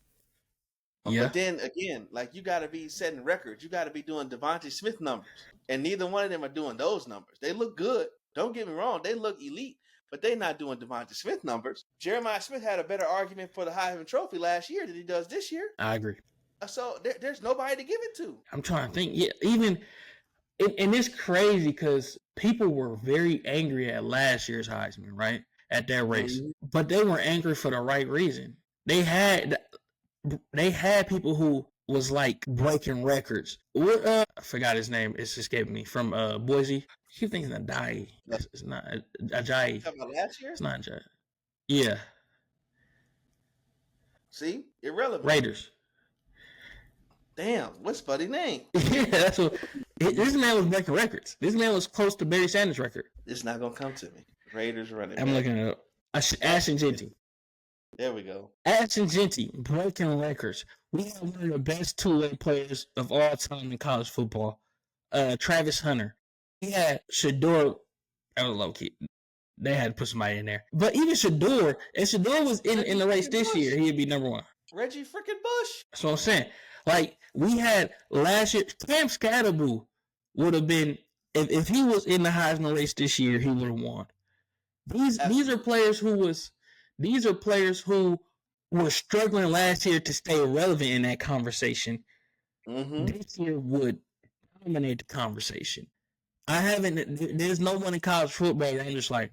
Yeah. But then again, like, you got to be setting records. You got to be doing Devontae Smith numbers, and neither one of them are doing those numbers. They look good. Don't get me wrong. They look elite. but they're not doing Devonta Smith numbers. Jeremiah Smith had a better argument for the Heisman Trophy last year than he does this year.
I agree.
So there's nobody to give it to.
I'm trying to think. Yeah, even and it's crazy because people were very angry at last year's Heisman, right? At that race, but they were angry for the right reason. They had people who was like breaking records. I forgot his name. It's escaping me. From Boise. I keep thinking Ajayi. It's not Ajayi.
Talking about last year?
It's not Ajayi. Yeah.
See? Irrelevant.
Raiders.
Damn, what's Buddy's name?
Yeah, that's what. This man was breaking records. This man was close to Barry Sanders' record.
It's not gonna come to me. Raiders running back.
I'm looking it up. Ashton Jeanty.
There we go.
Ashton Jeanty breaking records. We have one of the best two-way players of all time in college football. Travis Hunter. He had Shador. That was low key. They had to put somebody in there. But even Shador, if Shador was in the race this year, he'd be number one.
Reggie freaking Bush.
That's what I'm saying. Like, we had last year, Cam Scatterboo would have been, if he was in the Heisman race this year, he would have won. These are players who were struggling last year to stay relevant in that conversation.
Mm-hmm.
This year would dominate the conversation. There's no one in college football where I'm just like,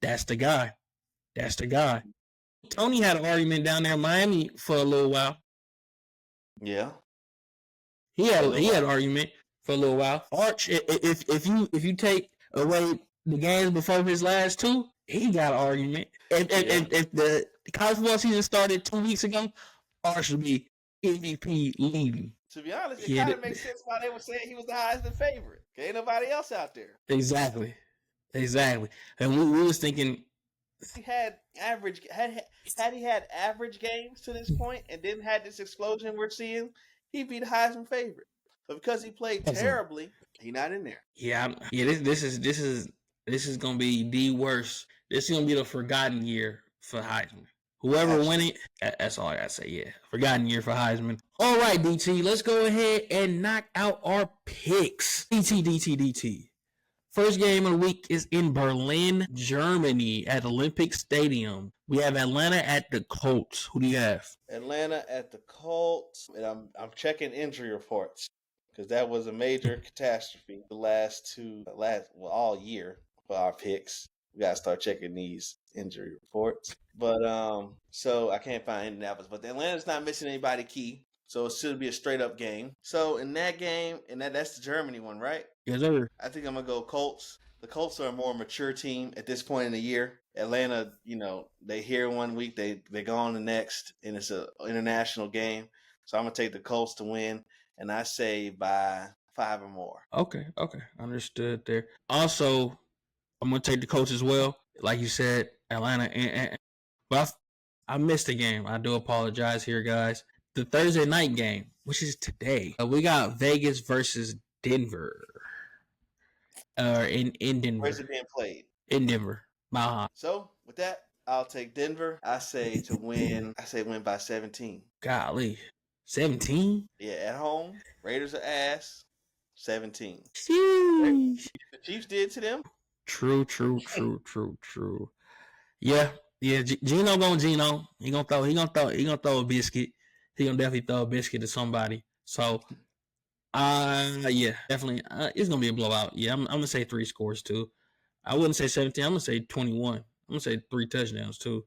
that's the guy. That's the guy. Tony had an argument down there in Miami for a little while.
Yeah.
He had an argument for a little while. Arch, if you take away the games before his last two, he got an argument. If the college football season started 2 weeks ago, Arch would be MVP leading.
To be honest, it kind of makes sense why they were saying he was the Heisman favorite. Ain't nobody else out there.
Exactly. And we was thinking
he had average games to this point and then had this explosion we're seeing, he'd be the Heisman favorite. But because he played terribly, he's not in there.
Yeah. This is gonna be the worst. This is gonna be the forgotten year for Heisman. Whoever win it, that's all I gotta say. Yeah, forgotten year for Heisman. All right, DT, let's go ahead and knock out our picks. DT. First game of the week is in Berlin, Germany, at Olympic Stadium. We have Atlanta at the Colts. Who do you have?
Atlanta at the Colts, and I'm checking injury reports because that was a major catastrophe all year for our picks. We gotta start checking these injury reports. But so I can't find Indianapolis, but Atlanta's not missing anybody key, so it should be a straight up game. So in that game, and that's the Germany one, right?
Yes, sir.
I think I'm gonna go Colts. The Colts are a more mature team at this point in the year. Atlanta, they here 1 week, they go on the next, and it's an international game. So I'm gonna take the Colts to win, and I say by 5 or more.
Okay, understood there. Also, I'm gonna take the Colts as well. Like you said, Atlanta, but I missed the game. I do apologize here, guys. The Thursday night game, which is today, we got Vegas versus Denver. In Denver.
Where's it being played?
In Denver.
So with that, I'll take Denver. I say to win. I say win by 17.
Golly, 17?
Yeah, at home. Raiders are ass. 17.
Sheesh.
The Chiefs did to them.
True. Yeah. Gino going Gino. He gonna throw a biscuit. He gonna definitely throw a biscuit to somebody. So, yeah, definitely. It's gonna be a blowout. Yeah, I'm gonna say 3 scores too. I wouldn't say 17. I'm gonna say 21. I'm gonna say 3 touchdowns too.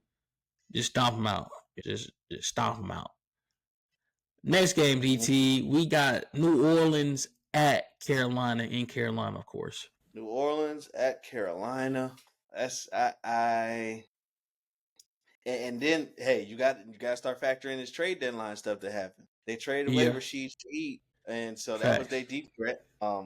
Just stomp them out. Just stomp them out. Next game, DT. We got New Orleans at Carolina, in Carolina, of course.
New Orleans at Carolina. That's and then hey, you got to start factoring this trade deadline stuff that happened. They traded waiver sheets to eat, and so that was their deep threat.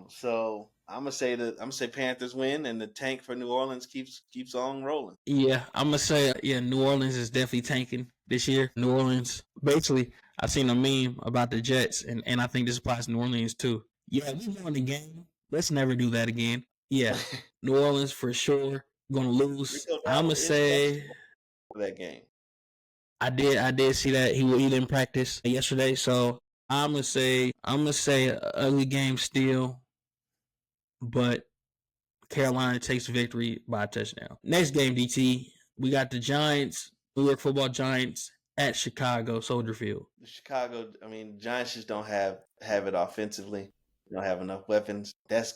So I'm gonna say Panthers win, and the tank for New Orleans keeps on rolling. Yeah, I'm gonna say New Orleans is definitely tanking this year. New Orleans, basically, I seen a meme about the Jets, and I think this applies to New Orleans too. Yeah, we won the game. Let's never do that again. Yeah, New Orleans for sure gonna lose. I'm gonna say that game. I did see that he didn't practice yesterday, so I'm gonna say an ugly game still, but
Carolina takes victory by a touchdown. Next game, DT, we got the Giants, New York Football Giants at Chicago Soldier Field.
The Giants just don't have it offensively. They don't have enough weapons. That's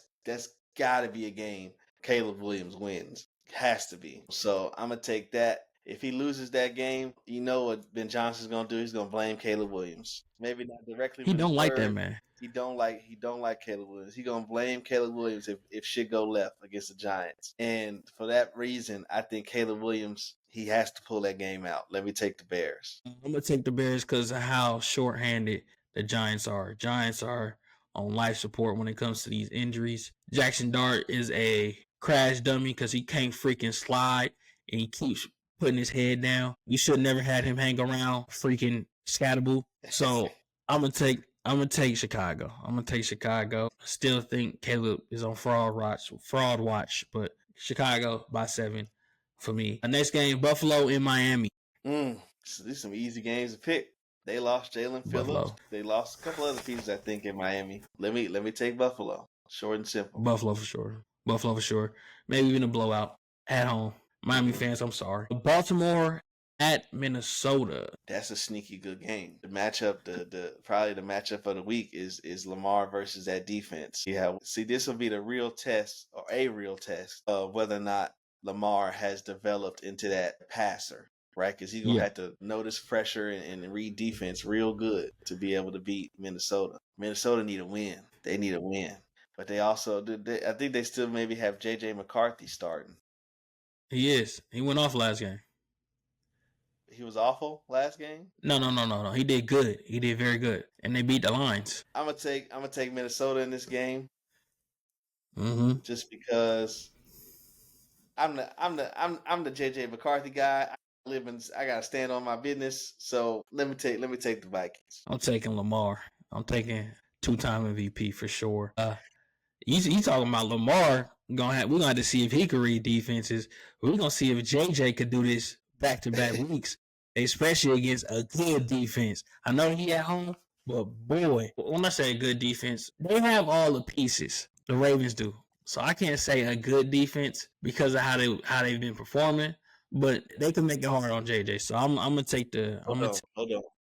got to be a game Caleb Williams wins. Has to be. So I'm gonna take that. If he loses that game, you know what Ben Johnson's gonna do? He's gonna blame Caleb Williams. Maybe not directly.
He
with
don't
his
like that
word.
man.
He don't like Caleb Williams. He gonna blame Caleb Williams if shit go left against the Giants. And for that reason, I think Caleb Williams, he has to pull that game out. Let me take the Bears.
I'm gonna take the Bears because of how shorthanded the Giants are. Giants are on life support when it comes to these injuries. Jackson Dart is a crash dummy because he can't freaking slide and he keeps putting his head down. You should never had him hang around freaking Scatterboo. So I'm gonna take Chicago. I'm gonna take Chicago. I still think Caleb is on fraud watch, but Chicago by 7 for me. The next game, Buffalo in Miami.
So these are some easy games to pick. They lost Jalen Phillips.
Buffalo.
They lost a couple other pieces, I think, in Miami. Let me take Buffalo. Short and simple.
Buffalo for sure. Maybe even a blowout at home. Miami fans, I'm sorry. Baltimore at Minnesota.
That's a sneaky good game. The matchup, probably the matchup of the week is Lamar versus that defense. Yeah, see, this will be the real test, or a real test, of whether or not Lamar has developed into that passer, right? Because he's gonna have to notice pressure and read defense real good to be able to beat Minnesota. Minnesota need a win. They need a win, but they also, I think they still maybe have J.J. McCarthy starting.
He is. He went off last game.
He was awful last game?
No. He did good. He did very good, and they beat the Lions.
I'm gonna take Minnesota in this game.
Mm-hmm.
Just because I'm the JJ McCarthy guy. I gotta stand on my business. So let me take the Vikings.
I'm taking Lamar. I'm taking 2-time MVP for sure. You talking about Lamar? We're gonna have to see if he can read defenses. We're gonna see if JJ could do this back-to-back weeks, especially against a good defense. I know he at home, but boy, when I say a good defense, they have all the pieces. The Ravens do. So I can't say a good defense because of how they've been performing, but they can make it hard on JJ. So I'm gonna take the.
Hold on.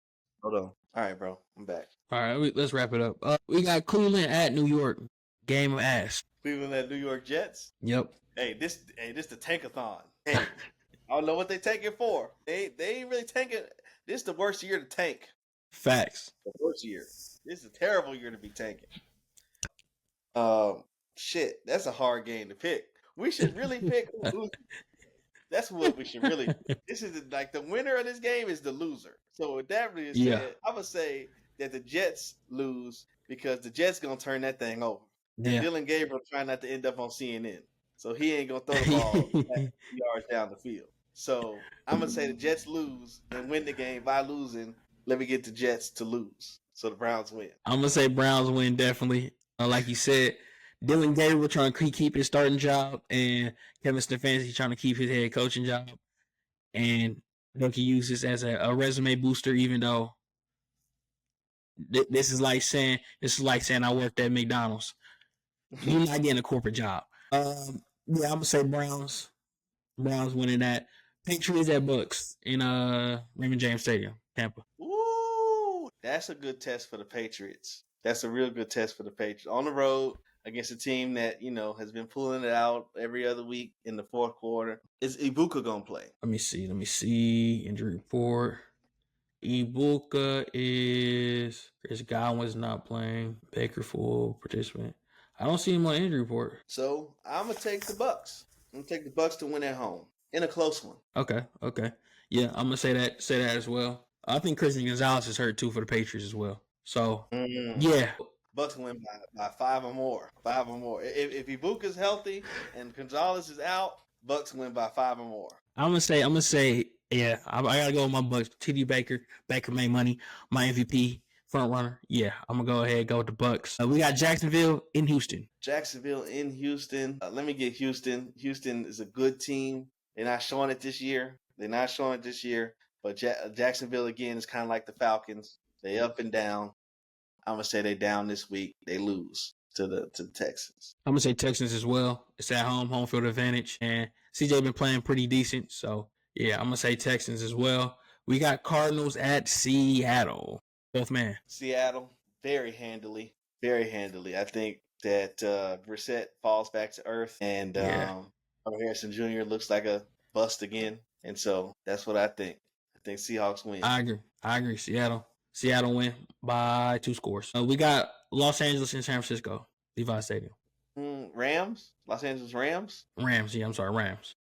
All right, bro. I'm back.
All right, let's wrap it up. We got Cleveland at New York. Game of ass.
Cleveland at New York Jets.
Yep.
Hey, this the tankathon. Hey, I don't know what they tanking for. They ain't really tanking. This is the worst year to tank.
Facts.
The worst year. This is a terrible year to be tanking. Shit, that's a hard game to pick. We should really pick who. That's what we should really. This is the winner of this game is the loser. So with that being said, I'm gonna say that the Jets lose because the Jets gonna turn that thing over. Yeah. Dylan Gabriel trying not to end up on CNN, so he ain't gonna throw the ball 50 yards down the field. So I'm gonna say the Jets lose and win the game by losing. Let me get the Jets to lose, so the Browns win.
I'm gonna say Browns win definitely. Like you said, Dylan Gabriel trying to keep his starting job, and Kevin Stefanski trying to keep his head coaching job, and they can use this as a resume booster. Even though this is like saying I worked at McDonald's. You're not getting a corporate job. I'm gonna say Browns. Browns winning that. Patriots at Bucks in Raymond James Stadium, Tampa.
Ooh, that's a good test for the Patriots. That's a real good test for the Patriots on the road against a team that has been pulling it out every other week in the fourth quarter. Is Ibuka gonna play? Let
me see injury report. Ibuka is Chris Godwin's not playing. Baker full participant. I don't see him on injury report.
So I'm gonna take the Bucks. I'm gonna take the Bucks to win at home in a close one.
Okay. Yeah, I'm gonna say that as well. I think Christian Gonzalez is hurt too for the Patriots as well. So yeah,
Bucks win by 5 or more. 5 or more. If Ibuka's healthy and Gonzalez is out, Bucks win by 5 or more.
I'm gonna say yeah. I gotta go with my Bucks. TD Baker made money. My MVP. Front runner, yeah. I'm gonna go ahead and go with the Bucks. We got Jacksonville in Houston.
Let me get Houston. Houston is a good team. They're not showing it this year. But Jacksonville again is kind of like the Falcons. They up and down. I'm gonna say they down this week. They lose to the Texans.
I'm gonna say Texans as well. It's at home field advantage, and CJ been playing pretty decent. So yeah, I'm gonna say Texans as well. We got Cardinals at Seattle. Both man.
Seattle, very handily. I think that Brissett falls back to earth, and Harrison Jr. looks like a bust again. And so that's what I think. I think Seahawks win.
I agree. Seattle win by 2 scores. We got Los Angeles and San Francisco. Levi Stadium.
Rams? Los Angeles Rams?
Rams. Yeah, I'm sorry, Rams.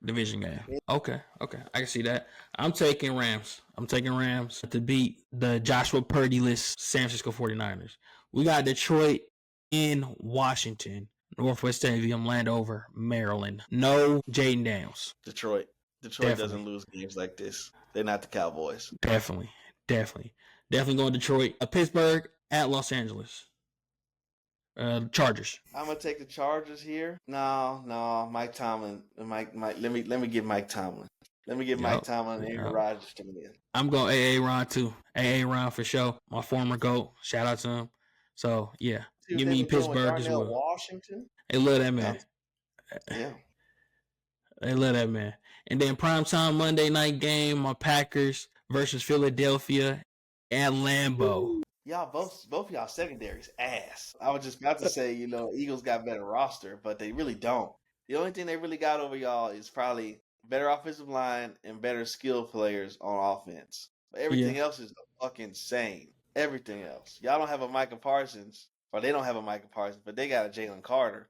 Division game. Okay. I can see that. I'm taking Rams. To beat the Joshua Purdy-less San Francisco 49ers. We got Detroit in Washington. Northwest Stadium, Landover, Maryland. No Jaden Daniels.
Detroit doesn't lose games like this. They're not the Cowboys.
Definitely going Detroit. Pittsburgh at Los Angeles. Chargers.
I'm gonna take the Chargers here. No, Mike Tomlin. Mike. Let me give Mike Tomlin. Mike Tomlin and Aaron Rodgers to win.
I'm going AA Ron too. AA Ron for sure. My former GOAT. Shout out to him. So yeah, give me Pittsburgh as well.
Washington.
They love that man.
Yeah.
They love that man. And then primetime Monday night game, my Packers versus Philadelphia at Lambeau.
Y'all both of y'all secondaries ass. I was just about to say, Eagles got better roster, but they really don't. The only thing they really got over y'all is probably better offensive line and better skill players on offense. But everything else is the fucking same. Everything else. Y'all don't have a Micah Parsons, or they don't have a Micah Parsons, but they got a Jalen Carter.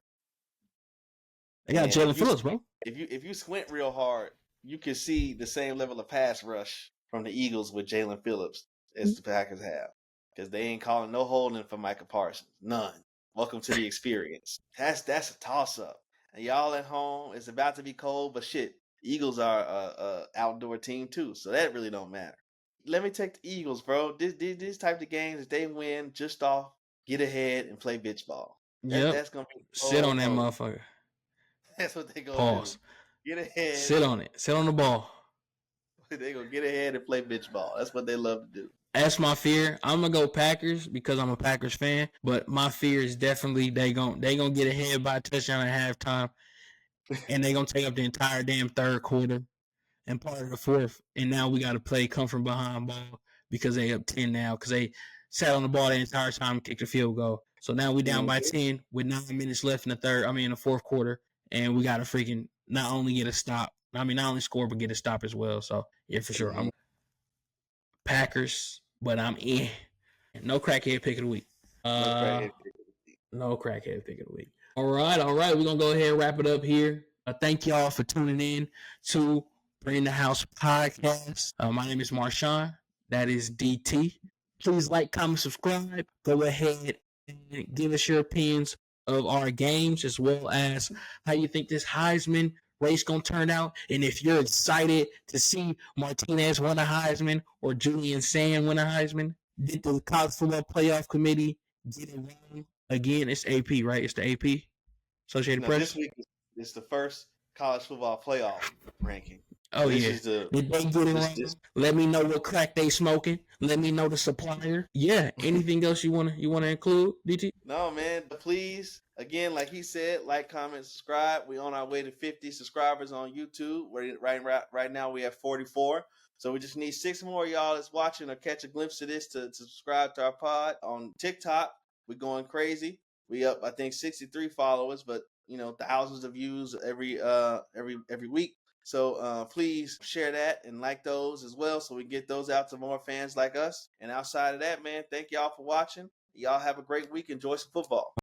They got Jalen Phillips, bro.
If you squint real hard, you can see the same level of pass rush from the Eagles with Jalen Phillips as the Packers have. Because they ain't calling no holding for Micah Parsons. None. Welcome to the experience. That's a toss-up. And y'all at home, it's about to be cold, but shit, Eagles are a outdoor team too, so that really don't matter. Let me take the Eagles, bro. These type of games, if they win, just off, get ahead, and play bitch ball. That's gonna be
sit on that motherfucker.
That's what they gonna do. Get ahead.
Sit on it. Sit on the ball.
They gonna get ahead and play bitch ball. That's what they love to do.
That's my fear. I'm gonna go Packers because I'm a Packers fan. But my fear is definitely they gonna get ahead by a touchdown at halftime, and they gonna take up the entire damn third quarter and part of the fourth. And now we got to play come from behind ball because they up 10 now because they sat on the ball the entire time and kicked a field goal. So now we down by 10 with 9 minutes left in the fourth quarter, and we got to freaking not only get a stop. Not only score but get a stop as well. So yeah, for sure. I'm Packers, but I'm in. No crackhead pick of the week. No crackhead pick of the week. All right. We're gonna go ahead and wrap it up here. Thank y'all for tuning in to Bring the House podcast. My name is Marshawn. That is DT. Please like, comment, subscribe. Go ahead and give us your opinions of our games as well as how you think this Heisman race gonna turn out, and if you're excited to see Martinez win a Heisman or Julian Sand win a Heisman. Did the College Football Playoff Committee get it wrong again? It's AP, right? It's the AP Associated Press.
This week is the first college football playoff ranking.
Oh did they get it wrong? Let me know what crack they smoking. Let me know the supplier. Yeah. Anything else you wanna include, DT?
No, man. Please, again, like he said, like, comment, subscribe. We on our way to 50 subscribers on YouTube. Right now we have 44. So we just need 6 more of y'all that's watching or catch a glimpse of this to subscribe to our pod. On TikTok, we're going crazy. We up, I think, 63 followers, but thousands of views every week. So please share that and like those as well so we get those out to more fans like us. And outside of that, man, thank y'all for watching. Y'all have a great week. Enjoy some football.